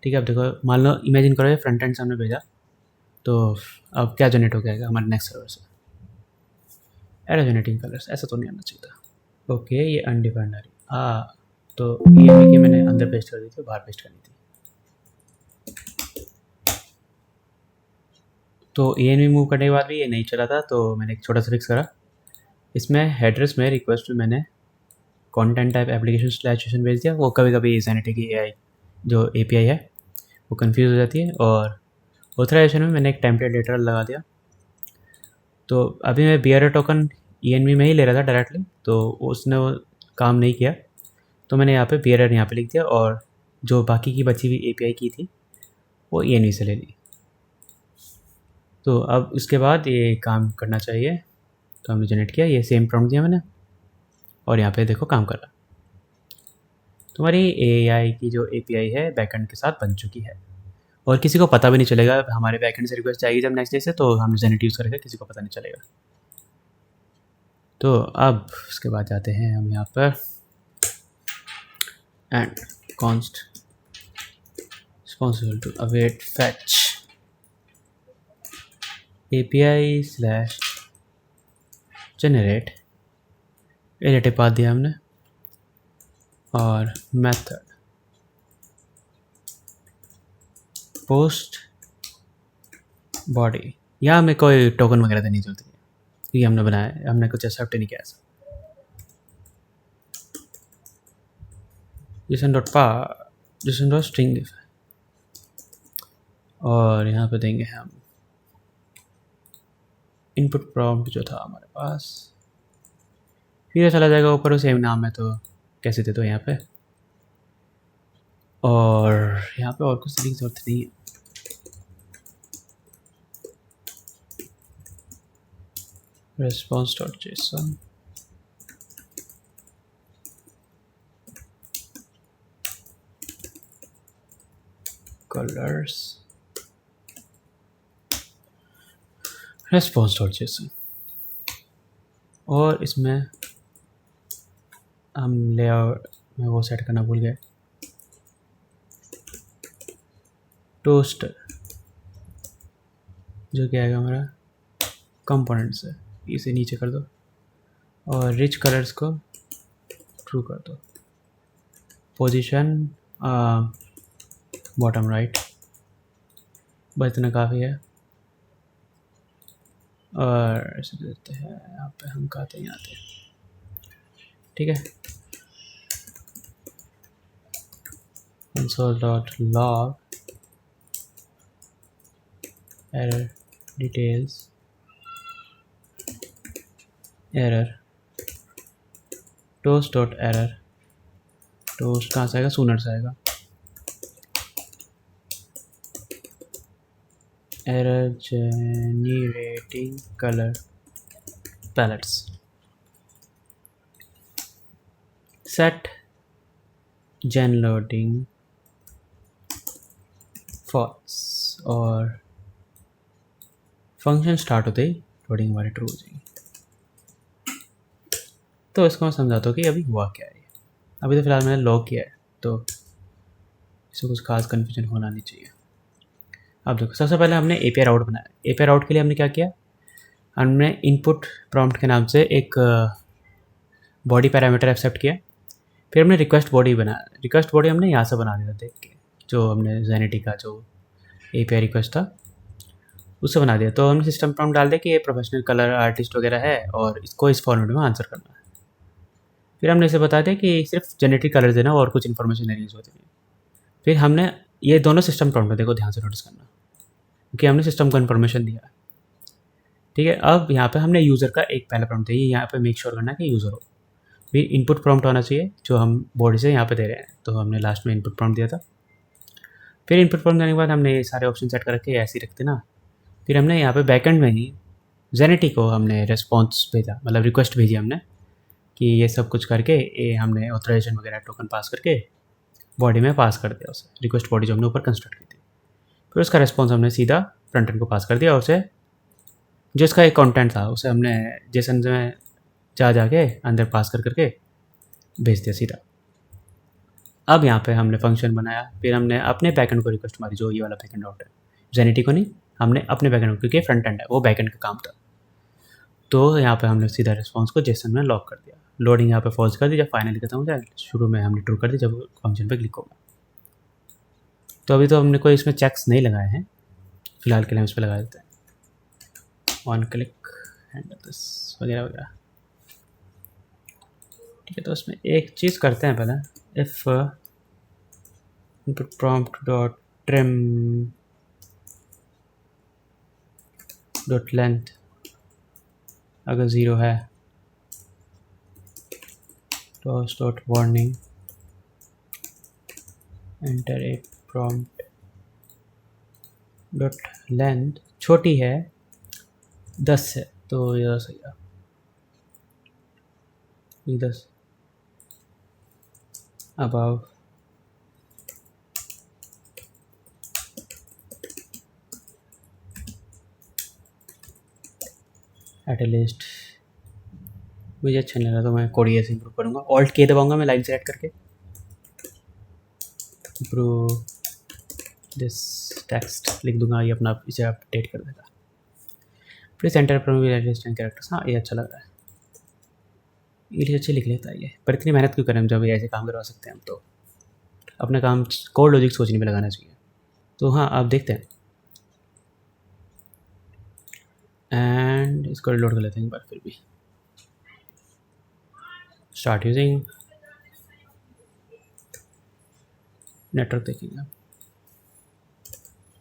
ठीक है। अब देखो मान लो इमेजिन करो ये फ्रंट एंड से हमने भेजा, तो अब क्या जनरेट हो जाएगा हमारे नेक्स्ट सर्वर से, एरर जनरेटिंग कलर्स, ऐसा तो नहीं आना चाहिए था। ओके ये अनडिफाइंड आ रही, तो ये कि मैंने अंदर पेस्ट कर दी थी, बाहर पेस्ट करनी थी। तो ENV मूव करने के बाद भी ये नहीं चला था, तो मैंने एक छोटा सा फिक्स करा। इसमें एड्रेस में रिक्वेस्ट में मैंने कंटेंट टाइप एप्लीकेशन स्लैश भेज दिया। वो कभी कभी सैनिटी की AI जो API है वो कंफ्यूज हो जाती है। और ऑथराइजेशन में मैंने एक टेम्पलेट लेटर लगा दिया। तो अभी मैं बियर टोकन ENV में ही ले रहा था डायरेक्टली, तो उसने वो काम नहीं किया, तो मैंने यहाँ पे बियर यहाँ पे लिख दिया, और जो बाकी की बची हुई API की थी वो ENV से ले ली। तो अब इसके बाद ये काम करना चाहिए, तो हमने जनरेट किया, ये सेम प्रॉम्प्ट दिया मैंने, और यहाँ पे देखो काम कर रहा। तुम्हारी AI की जो API है बैकएंड के साथ बन चुकी है, और किसी को पता भी नहीं चलेगा। हमारे बैकएंड से रिक्वेस्ट जाएगी जब नेक्स्ट डे से, तो हम जेनेट यूज़ करेंगे, किसी को पता नहीं चलेगा। तो अब उसके बाद जाते हैं हम यहाँ पर and const responsible to await fetch API/generate relative path दिया हमने, और मेथड पोस्ट बॉडी। यहाँ हमें कोई टोकन वगैरह देनी जरूरत नहीं है, क्योंकि हमने बनाया है, हमने कुछ एक्सेप्ट नहीं किया ऐसा। JSON.string, और यहाँ पे देंगे हम इनपुट प्रॉम्प्ट जो था हमारे पास, फिर चला जाएगा ऊपर, सेम नाम है तो कैसे दे दो यहाँ पे, और यहाँ पे और कुछ देने की जरूरत नहीं है। response.json colors response.json, और इसमें हम लेआउट में वो सेट करना भूल गए, टोस्टर जो क्या आएगा हमारा कंपोनेंट्स है, इसे नीचे कर दो, और रिच कलर्स को ट्रू कर दो, पोजीशन बॉटम राइट, बस इतना काफ़ी है। और ऐसे देते हैं यहाँ पे, हम कहते हैं आते हैं, ठीक है। console.log error details error toast.error, toast कहाँ से आएगा, सूनर से आएगा, error generating colour palettes, set gen loading false और फंक्शन स्टार्ट होते ही लोडिंग हमारी ट्रू हो जाएगी। तो इसको मैं समझाता हूँ कि अभी हुआ क्या है। अभी तो फिलहाल मैंने लॉग किया है, तो इसमें कुछ खास कन्फ्यूजन होना नहीं चाहिए। अब देखो, सबसे पहले हमने API राउट बनाया। API राउट के लिए हमने क्या किया, हमने इनपुट प्रॉम्प्ट के नाम से एक बॉडी पैरामीटर एक्सेप्ट किया। फिर हमने रिक्वेस्ट बॉडी बनाया। रिक्वेस्ट बॉडी हमने यहाँ से बना दिया देख के, जो हमने जेनिटी का जो API रिक्वेस्ट था उससे बना दिया। तो हमने सिस्टम प्रॉम्प्ट डाल दिया कि ये प्रोफेशनल कलर आर्टिस्ट वगैरह है और इसको इस फॉर्मेट में आंसर करना है। फिर हमने इसे बता दिया कि सिर्फ जेनेटिक कलर देना और कुछ इन्फॉर्मेशन नहीं यूज़ होती है। फिर हमने ये दोनों सिस्टम प्रॉम्प्ट, देखो ध्यान से नोटिस करना, क्योंकि हमने सिस्टम को इन्फॉर्मेशन दिया है, ठीक है। अब यहाँ पे हमने यूज़र का एक पहला प्रॉम्प्ट दिया, यहाँ पे मेक श्योर करना है कि यूज़र हो। फिर इनपुट प्रॉम्प्ट होना चाहिए जो हम बॉडी से यहाँ पे दे रहे हैं, तो हमने लास्ट में इनपुट प्रॉम्प्ट दिया था। फिर इनपुट प्रॉम्प्ट देने के बाद हमने ये सारे ऑप्शन सेट करके ऐसे ही रखते ना। फिर हमने यहाँ पे बैकएंड में ही जेनेटी को हमने रिस्पॉन्स भेजा, मतलब रिक्वेस्ट भेजी हमने कि ये सब कुछ करके ये हमने ऑथराइजेशन वगैरह टोकन पास करके बॉडी में पास कर दिया उसे, रिक्वेस्ट बॉडी जो हमने ऊपर कंस्ट्रक्ट की थी। फिर उसका रिस्पॉन्स हमने सीधा फ्रंट एंड को पास कर दिया, उसे जो इसका एक कंटेंट था उसे हमने जेसन में जाके अंदर पास करके भेज दिया सीधा। अब यहाँ पे हमने फंक्शन बनाया। फिर हमने अपने बैकएंड को रिक्वेस्ट मारी, जो ये वाला बैकएंड आउट है, जेनिटी को नहीं, हमने अपने बैकएंड को, क्योंकि फ्रंट एंड है वो बैकएंड का काम था। तो यहाँ पे हमने सीधा रिस्पॉन्स को जेसन में लॉक कर दिया। लोडिंग यहाँ पे फॉल्स कर दी जब फाइनली खत्म हो जाए, शुरू में हमने ट्रू कर दी जब फंक्शन पे क्लिक होगा। तो अभी तो हमने कोई इसमें चेक्स नहीं लगाए हैं, फिलहाल के लिए हम इस पर लगा देते हैं ऑन क्लिक हैंडल दिस वगैरह वगैरह, ठीक है। तो उसमें एक चीज़ करते हैं पहले, if input prompt dot trim dot length अगर 0 है, toss dot warning enter a prompt dot length छोटी है 10 है, तो यह सही है 10 अबाव एटलीस्ट। मुझे अच्छा नहीं लगा तो मैं कोड से इम्प्रूव करूँगा। ऑल्ट के दबाऊंगा मैं लाइन सेलेक्ट करके, इम्प्रूव दिस टेक्स्ट लिख दूंगा, ये अपना इसे अपडेट कर देगा। फिर सेंटर पर कैरेक्टर्स, हाँ ये अच्छा लग रहा है, ये अच्छे लिख लेता है ये। पर इतनी मेहनत क्यों करें जब ये ऐसे काम करवा सकते हैं हम, तो अपना काम कोड लॉजिक सोचने में लगाना चाहिए। तो हाँ आप देखते हैं एंड इसको रिलोड कर लेते हैं एक बार फिर भी। स्टार्ट यूजिंग नेटवर्क देखेंगे,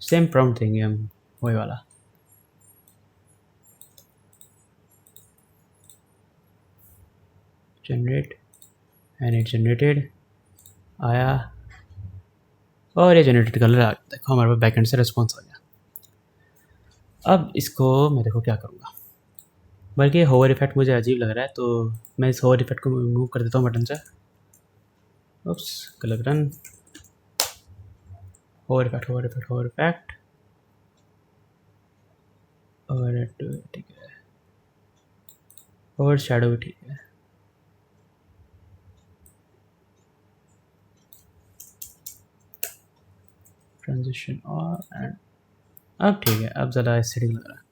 सेम प्रॉम्प्ट देंगे हम वही वाला। जनरेट एंड इट जनरेटेड आया और ये जनरेटेड कलर आ गया। देखो हमारे पास बैकएंड से रिस्पॉन्स आ गया। अब इसको मैं देखो क्या करूँगा, बल्कि होवर इफेक्ट मुझे अजीब लग रहा है, तो मैं इस होवर इफेक्ट को रिमूव कर देता हूँ बटन से। उप्स गलत run, hover effect hover effect hover effect और ठीक है, और शैडो भी ठीक है। ट्रांजिशन और एंड अब ठीक है, अब ज़्यादा एस्थेटिक लग रहा है।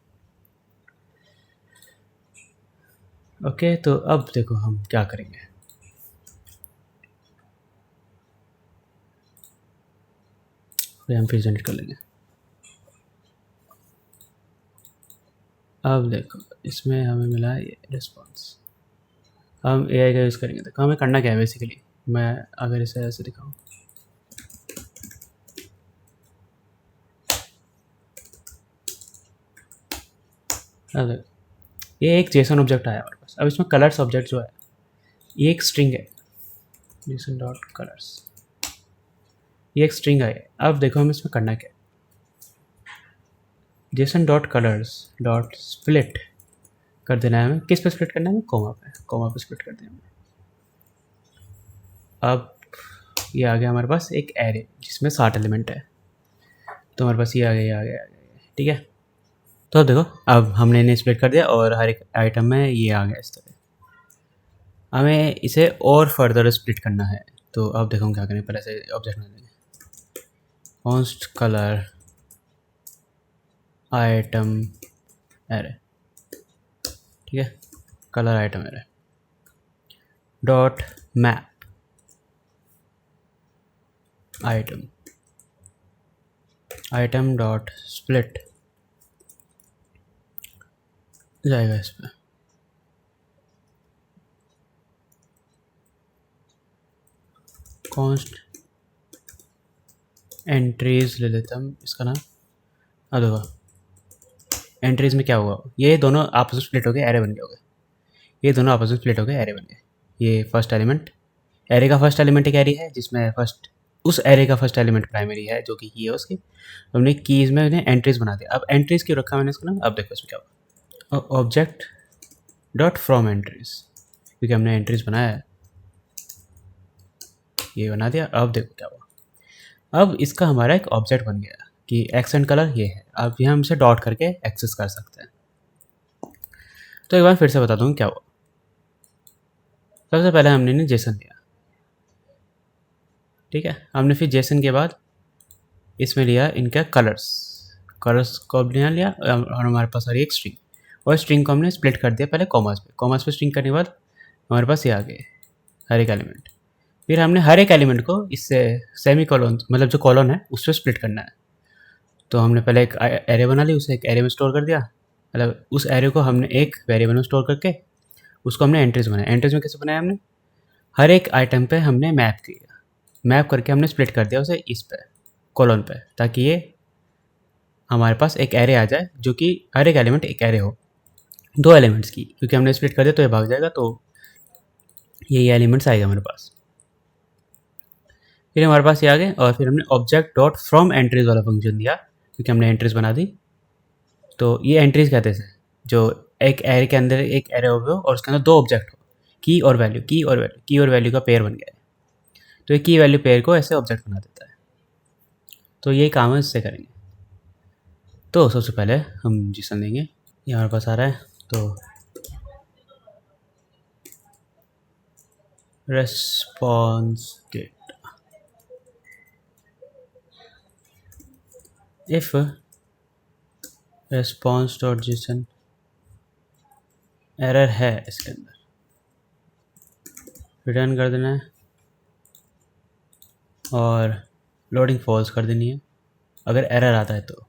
ओके तो अब देखो हम क्या करेंगे, हम फिर जनरेट कर लेंगे। अब देखो इसमें हमें मिला ये रिस्पॉन्स, हम AI का यूज़ करेंगे। देखो हमें करना क्या है बेसिकली, मैं अगर इसे ऐसे दिखाऊँ, अब देखो ये एक जेसन ऑब्जेक्ट आया हमारे पास। अब इसमें कलर्स ऑब्जेक्ट जो है ये एक स्ट्रिंग है, जेसन डॉट कलर्स, ये एक स्ट्रिंग है। अब देखो हमें इसमें करना क्या है, Jason dot colours dot split कर देना है हमें। किस पे स्प्लिट करना है हमें, कोमा पे, कोमा पे स्प्लिट कर देना है। अब ये आ गया हमारे पास एक एरे जिसमें 60 एलिमेंट है। तो हमारे पास ये आ गया, ये आ गया, आ गया, ठीक है। तो अब देखो, अब हमने इन्हें स्प्लिट कर दिया और हर एक आइटम में ये आ गया इस तरह। हमें इसे और फर्दर स्प्लिट करना है। तो अब देखो हम क्या करें, पहले से ऑब्जेक्ट बना देंगे, कॉन्स्ट कलर आइटम एरे, ठीक है, colour item array dot map item dot split जाएगा इस पर। कॉन्स्ट एंट्रीज ले लेता हूँ इसका नाम। अब देखो एंट्रीज में क्या हुआ, ये दोनों आपस में स्प्लिट हो गए, एरे बन गए हो गए, ये दोनों आपस में स्प्लिट हो गए, एरे बन गए। ये फर्स्ट एलिमेंट, एरे का फर्स्ट एलिमेंट एक एरे है जिसमें फर्स्ट उस एरे का फर्स्ट एलिमेंट प्राइमरी है जो कि की है उसकी। हमने कीज में उन्हें एंट्रीज बना दिया। अब एंट्रीज क्यों रखा मैंने इसका नाम, अब देखो इसमें क्या हुआ, ऑब्जेक्ट डॉट फ्रॉम एंट्रीज, क्योंकि हमने एंट्रीज बनाया है, ये बना दिया। अब देखो क्या हुआ, अब इसका हमारा एक ऑब्जेक्ट बन गया कि एक्सेंट कलर ये है। अब ये हम इसे डॉट करके एक्सेस कर सकते हैं। तो एक बार फिर से बता दूँ क्या हुआ। सबसे पहले हमने इन्हें जेसन दिया, ठीक है। हमने फिर जेसन के बाद इसमें लिया इनका कलर्स को लिया और हमारे पास आ रही एक स्ट्रिंग, और स्ट्रिंग को हमने स्प्लिट कर दिया पहले कॉमास पे स्ट्रिंग करने के बाद हमारे पास ये आ गए हर एक एलिमेंट। फिर हमने हर एक एलिमेंट को इससे सेमी कॉलन, मतलब जो कॉलन है उस पर स्प्लिट करना है। तो हमने पहले एक एरे बना ली, उसे एक एरे में स्टोर कर दिया, मतलब उस एरे को हमने एक वेरिएबल में स्टोर करके उसको हमने एंट्रीज बनाया। एंट्रीज में कैसे बनाया, हमने हर एक आइटम पे हमने मैप किया, मैप करके हमने स्प्लिट कर दिया उसे इस पे कॉलन पे, ताकि ये हमारे पास एक एरे आ जाए जो कि हर एक एलिमेंट एक एरे हो, दो एलिमेंट्स की, क्योंकि हमने स्प्लिट कर दिया तो ये भाग जाएगा, तो ये एलिमेंट्स आएगा हमारे पास। फिर हमारे पास ये आ गए, और फिर हमने ऑब्जेक्ट डॉट फ्रॉम एंट्रीज वाला फंक्शन दिया, क्योंकि हमने एंट्रीज बना दी। तो ये एंट्रीज कहते हैं जो एक एरे के अंदर एक एरे हो और उसके अंदर दो ऑब्जेक्ट हो, की और वैल्यू का पेयर बन गया है। तो ये की वैल्यू पेयर को ऐसे ऑब्जेक्ट बना देता है। तो यही काम है, इससे करेंगे। तो सबसे पहले हम जीसन लेंगे, ये हमारे पास आ रहा है। तो response get, if response dot JSON error है इसके अंदर, रिटर्न कर देना है और लोडिंग फॉल्स कर देनी है अगर एरर आता है तो,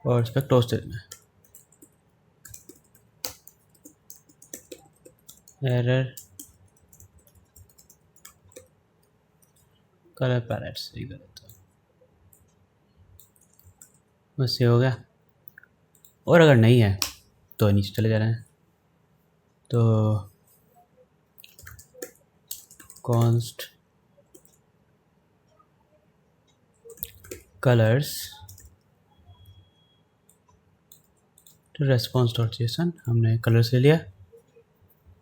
और इस पर क्लोज दे देना है। एरर कलर पैलेट से कर देता हूँ, बस ये हो गया। और अगर नहीं है तो नीचे चले जा रहे हैं। तो कॉन्स्ट कलर्स तो रेस्पॉन्स डॉट जेसन, हमने कलर्स ले लिया,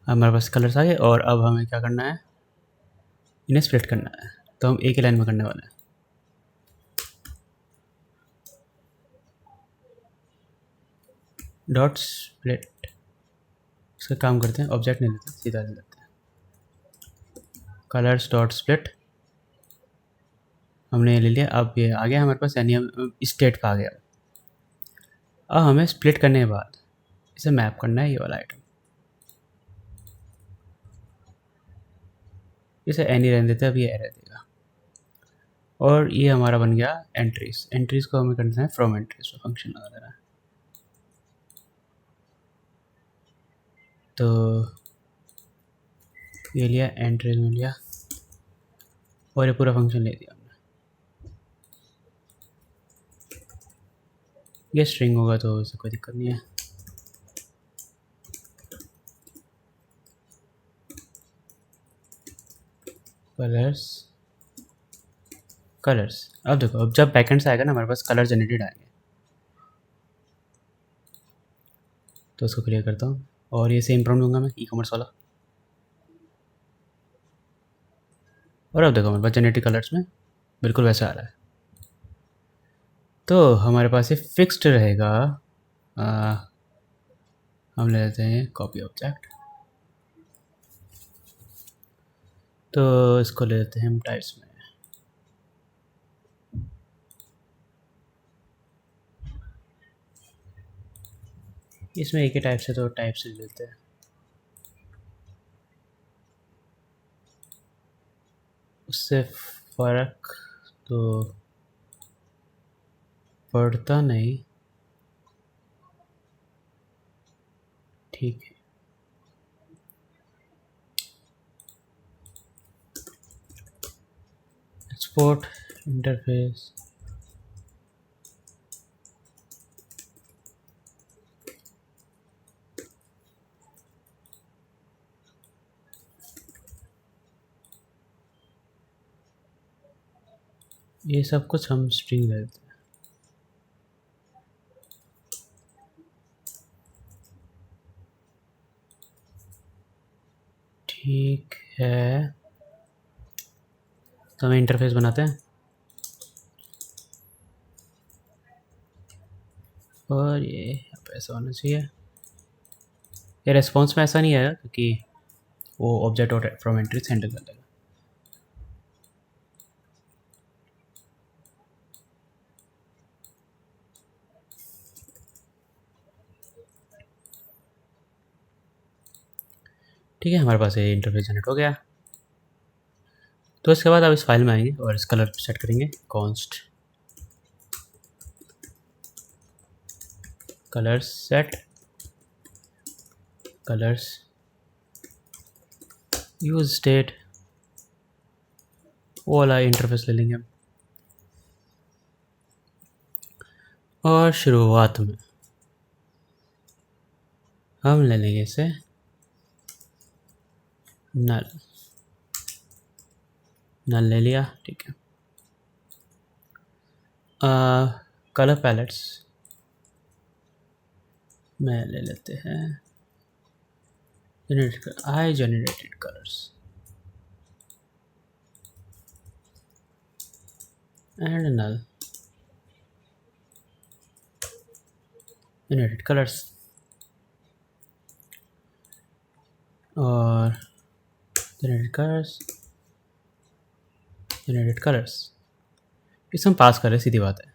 हमारे पास कलर्स आ गए। और अब हमें क्या करना है, इन्हें स्प्लिट करना है। तो हम एक ही लाइन में करने वाले हैं। डॉट स्प्लिट, इसका काम करते हैं, ऑब्जेक्ट नहीं लेते, सीधा ले लेते हैं। कलर्स डॉट स्प्लिट हमने ले लिया। अब ये आ गया हमारे पास, यानी हम स्टेट का आ गया। अब हमें स्प्लिट करने के बाद इसे मैप करना है, ये वाला आइटम, इसे एनी रहने देते हैं, अब ये एरर देगा। और ये हमारा बन गया एंट्रीज को हमें करना है फ्रॉम एंट्रीज को फंक्शन लगा देना है। तो ये लिया, एंट्रीज में लिया और ये पूरा फंक्शन ले दिया हमने। ये स्ट्रिंग होगा तो इससे कोई दिक्कत नहीं है। कलर्स अब देखो, अब जब बैकएंड से आएगा ना हमारे पास कलर जनरेटेड आएंगे। तो उसको क्लियर करता हूँ और ये सेम प्रॉम्प्ट दूंगा मैं ई कॉमर्स वाला। और अब देखो हमारे पास जेनेटिक कलर्स में बिल्कुल वैसा आ रहा है। तो हमारे पास ये फिक्स्ड रहेगा। आ, हम ले लेते हैं कॉपी ऑब्जेक्ट, तो इसको ले लेते हैं हम टाइप्स में। इसमें एक ही टाइप से, तो टाइप से ले लेते हैं। उससे फ़र्क तो पड़ता नहीं, ठीक है। एक्सपोर्ट इंटरफेस, ये सब कुछ हम स्ट्रिंग ले लेते हैं। ठीक है, तो हम इंटरफेस बनाते हैं और ये यहाँ पे ऐसा होना चाहिए। ये रेस्पॉन्स में ऐसा नहीं आएगा क्योंकि वो ऑब्जेक्ट और फ्रॉम एंट्री हैंडल कर देगा। ठीक है, हमारे पास ये इंटरफेस जनरेट हो गया। तो इसके बाद अब इस फाइल में आएंगे और इस कलर सेट करेंगे, const colours set colours use state, वो वाला इंटरफेस ले लेंगे हम। और शुरुआत में हम ले लेंगे इसे नल, नल ले लिया, ठीक है। कलर पैलेट्स में ले लेते हैं I generated colours and null generated colours, और जनरेटेड कलर्स इसे हम पास कर रहे हैं, सीधी बात है।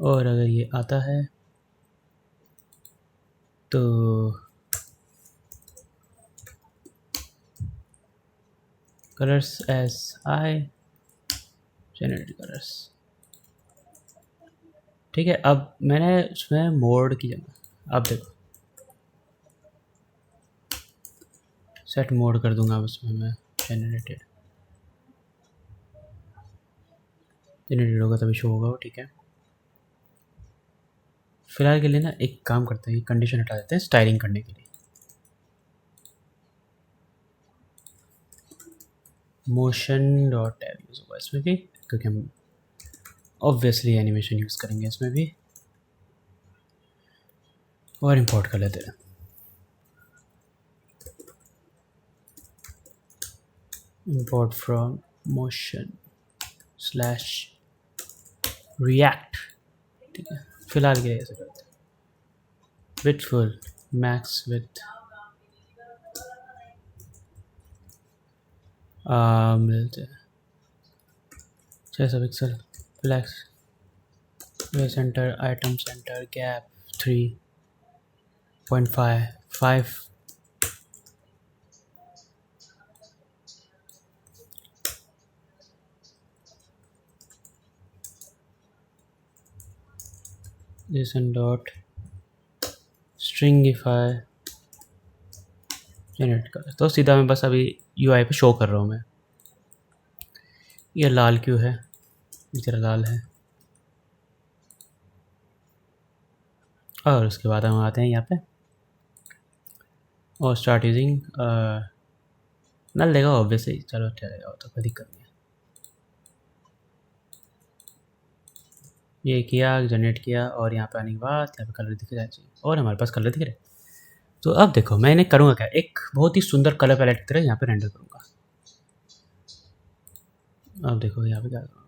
और अगर ये आता है तो colours S I generated colours, ठीक है। अब मैंने उसमें मोड की जगह अब देखो सेट मोड कर दूंगा, अब उसमें मैं जनरेटेड होगा तभी शो होगा वो, ठीक है। फिलहाल के लिए ना एक काम करते हैं, कंडीशन हटा देते हैं स्टाइलिंग करने के लिए। मोशन डॉट टैब यूज़ होगा इसमें भी, क्योंकि हम ऑब्वियसली एनिमेशन यूज़ करेंगे इसमें भी। और इंपोर्ट कर लेते हैं import from motion slash react, ठीक है। फिलहाल के लिए ऐसे करते हैं विथ फुल मैक्स विथ मिलते हैं 600 pixel, flex way centre, item centre, gap 3.5 JSON dot stringify generate कर। तो सीधा मैं बस अभी UI पे शो कर रहा हूँ मैं। ये लाल क्यों है, जरा लाल है। और उसके बाद हम आते हैं यहाँ पे और स्टार्ट यूजिंग नल देगा ऑब्वियसली, चलो चलेगा, तो कोई दिक्कत नहीं है। ये किया, जनरेट किया, और यहाँ पे आने के बाद यहाँ पे कलर दिख रहा चाहिए, और हमारे पास कलर दिख रहे। तो अब देखो मैं इन्हें करूँगा क्या, एक बहुत ही सुंदर कलर पैलेट की तरह यहाँ पे रेंडर करूँगा। अब देखो यहाँ पे क्या करूँगा,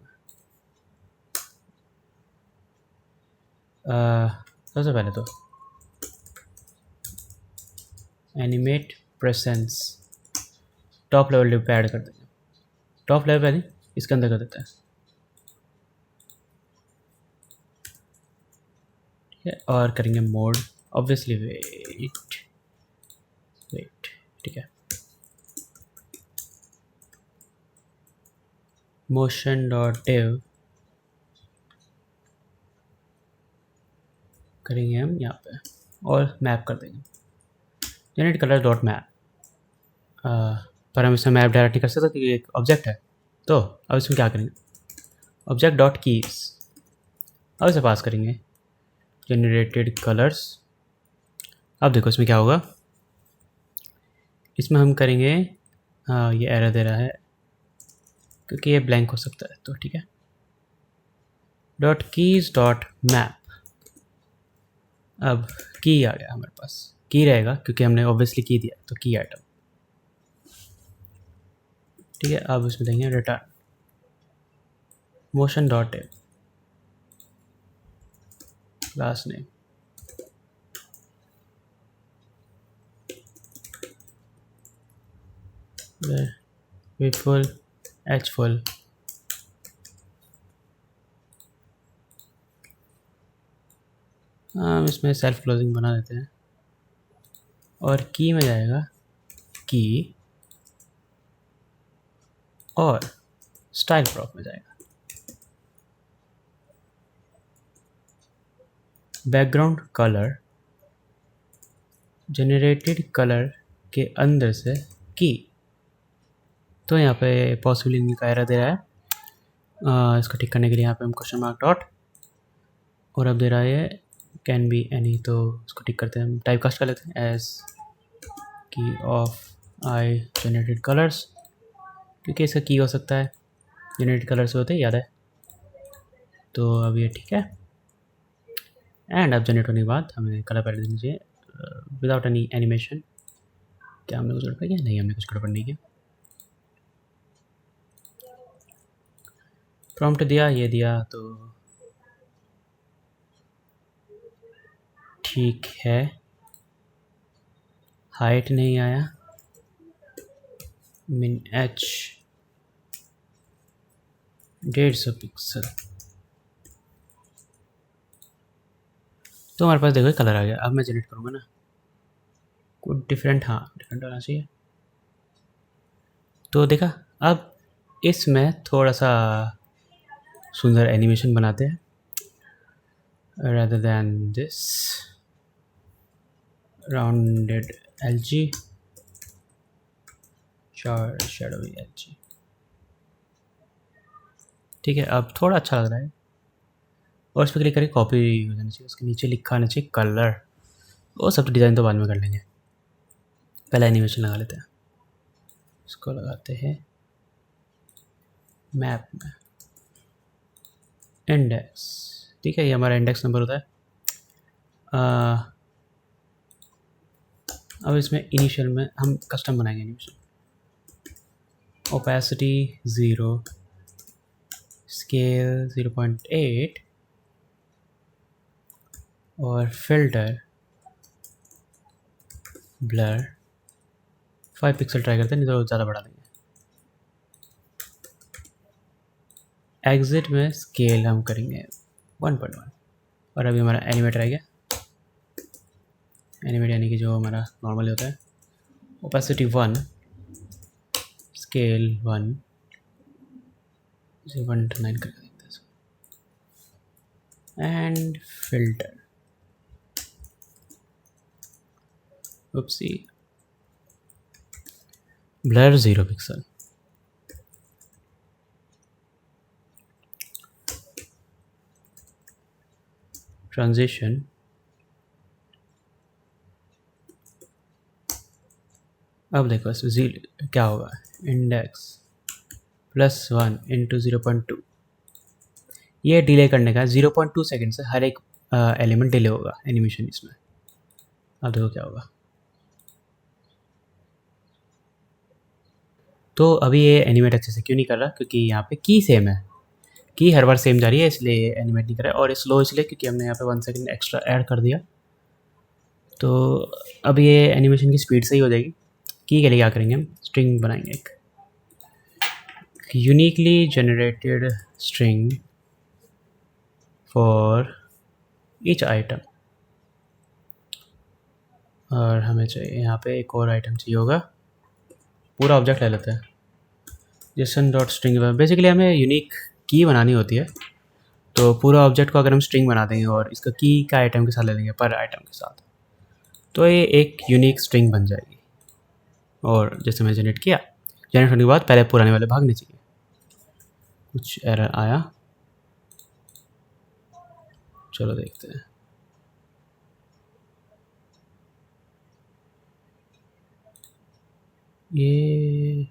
सबसे पहले तो एनिमेट प्रेजेंस टॉप लेवल पे ऐड कर देंगे। टॉप लेवल पे इसके अंदर कर देते हैं, ठीक है। और करेंगे मोड ऑब्वियसली वेट, ठीक है। मोशन डॉट डिव करेंगे हम यहाँ पे और मैप कर देंगे जनरेट कलर डॉट मैप। पर हम इसमें मैप डायरेक्टली कर सकते क्योंकि एक ऑब्जेक्ट है। तो अब इसमें क्या करेंगे, ऑब्जेक्ट डॉट कीज, अब इसे पास करेंगे जनरेटेड कलर्स। अब देखो इसमें क्या होगा, इसमें हम करेंगे, हाँ ये एरर दे रहा है क्योंकि ये ब्लैंक हो सकता है, तो ठीक है। डॉट कीज डॉट मैप, अब की आ गया हमारे पास, की रहेगा क्योंकि हमने ऑब्वियसली की दिया, तो की आइटम, ठीक है। अब इसमें देंगे return motion dot div class name, w full h full, हम इसमें सेल्फ क्लोजिंग बना देते हैं और की में जाएगा की और स्टाइल प्रॉप में जाएगा बैकग्राउंड कलर जनरेटेड कलर के अंदर से की। तो यहाँ पे पॉसिबली का एरर दे रहा है, इसको ठीक करने के लिए यहाँ पे हम क्वेश्चन मार्क डॉट, और अब दे रहा है कैन बी एनी, तो इसको ठीक करते हैं, हम टाइप कास्ट कर लेते हैं एज की ऑफ आई जनरेटेड कलर्स, क्योंकि इसका की हो सकता है जनरेटेड कलर से होते याद है। तो अब ये ठीक है, एंड अब जनरेट होने के बाद हमें कलर पैलेट देना चाहिए विदाउट एनी एनिमेशन। क्या हमने कुछ गड़बड़ किया? नहीं, हमने कुछ गड़बड़ नहीं किया। प्रॉम्प्ट दिया, ये दिया, तो ठीक है। हाइट नहीं आया, मिन एच 150 पिक्सल, तो हमारे पास देखो कलर आ गया। अब मैं जनरेट करूँगा ना कुछ डिफरेंट, हाँ डिफरेंट होना चाहिए। तो देखा, अब इसमें थोड़ा सा सुंदर एनिमेशन बनाते हैं rather than this rounded LG shadowy LG, ठीक है। अब थोड़ा अच्छा लग रहा है और इस पर क्लिक करके कॉपी हो जाना चाहिए, उसके नीचे लिखा आना चाहिए कलर। वो सब तो डिज़ाइन तो बाद में कर लेंगे, पहले एनिमेशन लगा लेते हैं। इसको लगाते हैं मैप में इंडेक्स, ठीक है। ये हमारा इंडेक्स नंबर होता है। अब इसमें इनिशियल में हम कस्टम बनाएंगे एनिमेशन, ओपेसिटी 0, स्केल 0.8 और फिल्टर ब्लर 5 पिक्सल ट्राई करते हैं, नहीं तो ज़्यादा बढ़ा देंगे। एग्जिट में स्केल हम करेंगे 1.1 और अभी हमारा एनिमेट रह गया। एनिमेट यानी कि जो हमारा नॉर्मली होता है, ओपेसिटी 1, स्केल 1, 1:9 कर देते हैं, and filter उपसी blur 0 pixel. Transition अब देखो क्या होगा, इंडेक्स +1 इंटू 0.2, ये डिले करने का 0.2 सेकेंड से हर एक एलिमेंट डिले होगा एनिमेशन इसमें। अब देखो क्या होगा, तो अभी ये एनिमेट अच्छे से क्यों नहीं कर रहा, क्योंकि यहाँ पे की सेम है, की हर बार सेम जा रही है, इसलिए एनिमेट नहीं कर रहा है। और स्लो इसलिए क्योंकि हमने यहाँ पे 1 सेकंड एक्स्ट्रा ऐड कर दिया। तो अब ये एनिमेशन की स्पीड सही हो जाएगी। की के लिए क्या करेंगे, हम स्ट्रिंग बनाएंगे, एक uniquely generated string for each item. और हमें चाहिए यहाँ पे एक और आइटम चाहिए होगा, पूरा ऑब्जेक्ट ले लेते हैं, जेसन डॉट स्ट्रिंग। बेसिकली हमें यूनिक की बनानी होती है, तो पूरा ऑब्जेक्ट को अगर हम स्ट्रिंग बना देंगे और इसका की का आइटम के साथ ले लेंगे, पर आइटम के साथ, तो ये एक यूनिक स्ट्रिंग बन जाएगी। और जैसे मैं जनरेट किया, जनरेट होने के बाद पहले पुराने वाले भागने चाहिए। कुछ एरर आया, चलो देखते हैं। ये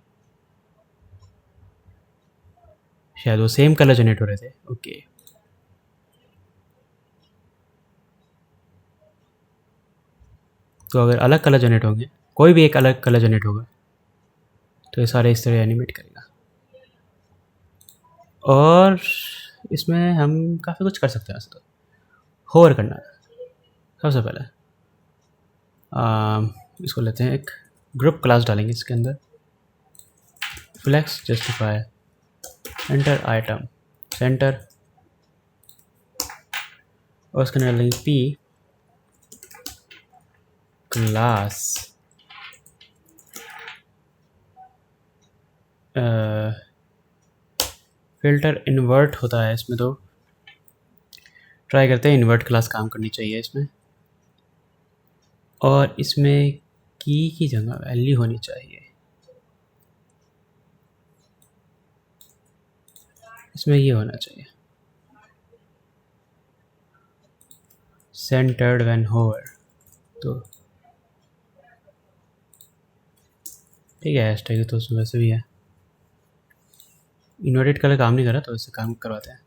शायद वो सेम कलर जनरेट हो रहे थे। ओके, तो अगर अलग कलर जनरेट होंगे, कोई भी एक अलग कलर जनरेट होगा, तो ये सारे इस तरह एनिमेट करेगा। और इसमें हम काफ़ी कुछ कर सकते हैं वैसे तो। होवर करना है सबसे पहले। इसको लेते हैं, एक ग्रुप क्लास डालेंगे इसके अंदर, flex justify enter item centre, और उसके अंदर डालेंगे पी क्लास फिल्टर इन्वर्ट होता है इसमें, तो ट्राई करते हैं इन्वर्ट क्लास काम करनी चाहिए इसमें। और इसमें की जगह वैल्यू होनी चाहिए, इसमें ये होना चाहिए सेंटर्ड व्हेन होवर। तो ठीक है, हैशटैग तो उसमें वैसे भी है। इन्वर्टेड कलर काम नहीं कर रहा, तो इससे काम करवाते हैं।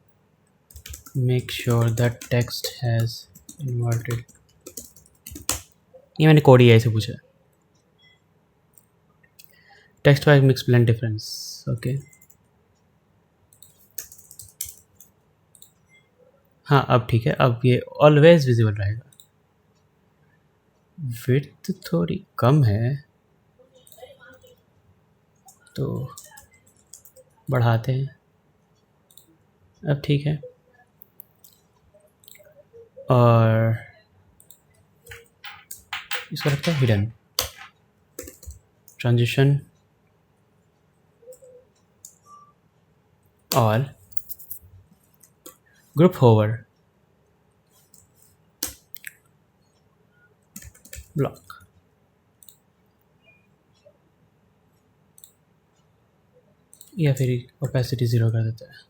Make sure that text has inverted, ये मैंने कोड ही ऐसे पूछा। Text wise mix blend difference, okay. हाँ अब ठीक है, अब ये ऑलवेज विजिबल रहेगा। विड्थ थोड़ी कम है, तो बढ़ाते हैं। अब ठीक है, और इसको रखते हैं hidden. Transition all, group hover, block, या फिर ओपेसिटी 0 कर देते हैं।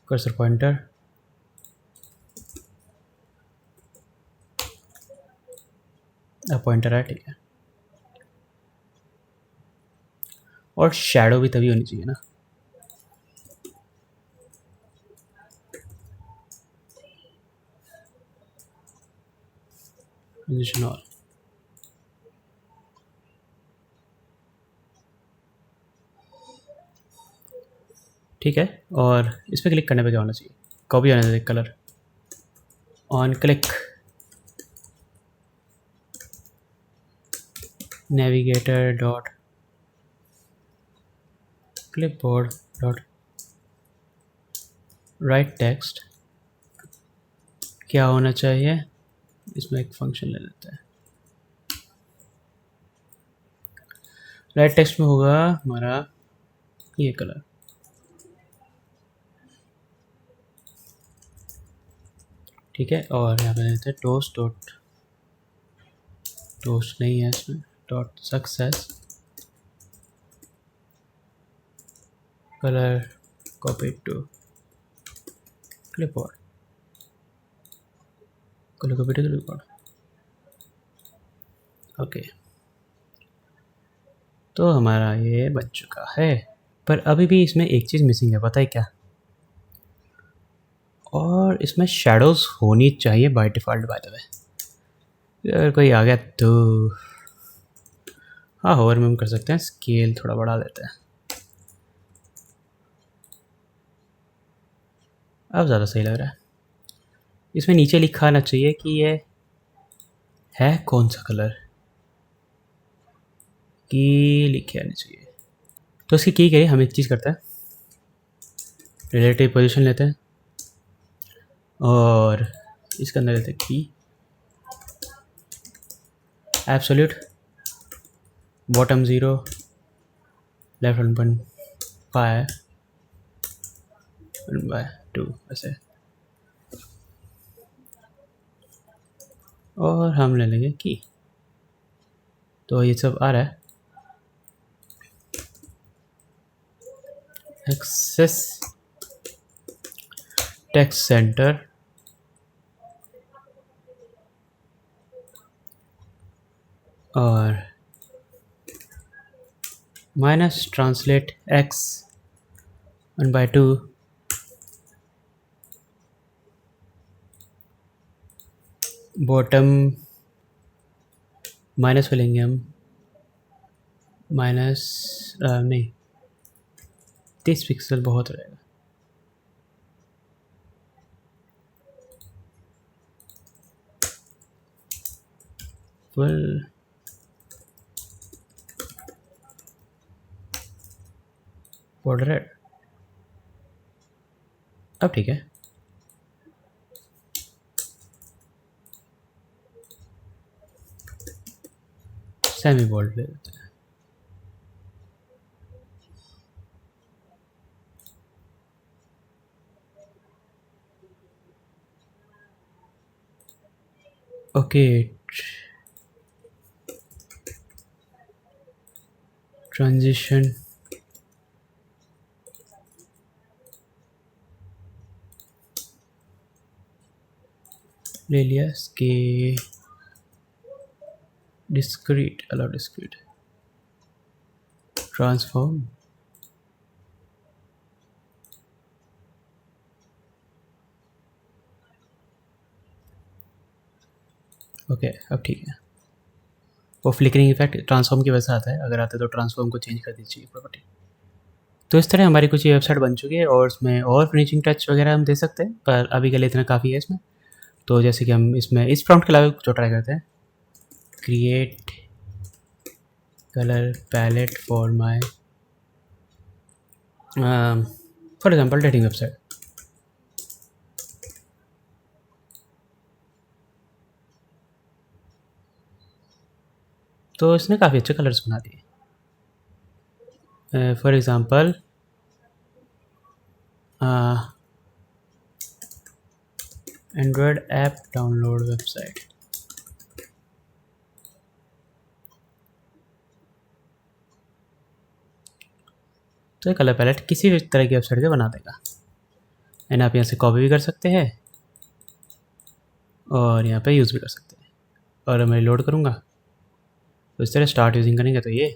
कर्सर पॉइंटर, अब पॉइंटर है, ठीक है। और शैडो भी तभी होनी चाहिए ना, ट्रांजिशन ऑल। ठीक है, और इस पर क्लिक करने पे क्या होना चाहिए, कॉपी होना चाहिए colour. On click navigator dot clipboard dot right text, क्या होना चाहिए, इसमें एक फंक्शन ले लेते हैं। राइट टेक्स्ट में होगा हमारा ये कलर, ठीक है। और यहाँ पे देते हैं टोस्ट डॉट, टोस्ट नहीं है इसमें, dot success colour copy to clipboard, colour copy to clipboard, okay. तो हमारा ये बन चुका है, पर अभी भी इसमें एक चीज़ मिसिंग है, पता है क्या, और इसमें शैडोज़ होनी चाहिए by default by the way. अगर कोई आ गया तो हाँ होवर में हम कर सकते हैं, स्केल थोड़ा बढ़ा देते हैं, अब ज़्यादा सही लग रहा है। इसमें नीचे लिखा आना चाहिए कि ये है कौन सा कलर, की लिखे आनी चाहिए। तो इसकी की करिए, हम एक चीज़ करते हैं, रिलेटिव पोजीशन लेते हैं और इसके अंदर लेते हैं की एब्सोल्यूट, बॉटम 0, लेफ्ट 1.5 1/2 ऐसे, और हम ले लेंगे की। तो ये सब आ रहा है, एक्सेस टेक्स्ट सेंटर और minus translate x 1/2 bottom minus में लेंगे हम, माइनस नहीं 30 पिक्सल बहुत रहेगा, फुल बॉर्डर रेड। अब ठीक है, सेमी बोल्ड ले लेते हैं। ओके, ट्रांजिशन ले लिया, इसके discrete, allow discrete, transform, okay अब ठीक है। वो फ्लिकरिंग इफेक्ट ट्रांसफॉर्म की वजह से आता है, अगर आता है तो ट्रांसफॉर्म को चेंज कर दीजिए प्रॉपर्टी। तो इस तरह हमारी कुछ ये वेबसाइट बन चुकी है और उसमें और फिनिशिंग टच वगैरह हम दे सकते हैं, पर अभी के लिए इतना काफ़ी है इसमें। तो जैसे कि हम इसमें इस प्रॉम्प्ट के अलावा जो ट्राई करते हैं, create colour palette for my for example dating website. तो इसने काफ़ी अच्छे कलर्स बना दिए। For example android app download website, तो ये कलर पैलेट किसी भी तरह की वेबसाइट का बना देगा। एंड आप यहाँ से कॉपी भी कर सकते हैं और यहाँ पे यूज़ भी कर सकते हैं। और मैं लोड करूँगा तो इस तरह स्टार्ट यूजिंग करेंगे तो ये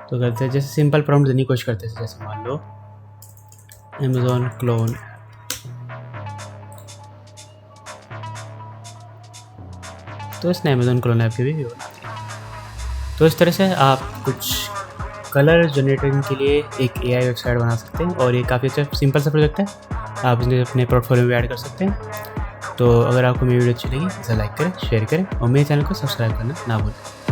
तो करते हैं, जैसे सिंपल प्रॉम्प्ट देने की कोशिश करते हैं, जैसे मान लो अमेज़ॉन क्लोन, तो इसने अमेज़ॉन क्लोन ऐप की भी व्यू बना दी। तो इस तरह से आप कुछ कलर जनरेटिंग के लिए एक AI वेबसाइट बना सकते हैं और ये काफ़ी अच्छा सिंपल सा प्रोजेक्ट है, आप इसे अपने पोर्टफोलियो में ऐड कर सकते हैं। तो अगर आपको मेरी वीडियो अच्छी लगी इसे लाइक करें, शेयर करें और मेरे चैनल को सब्सक्राइब करना ना भूलें।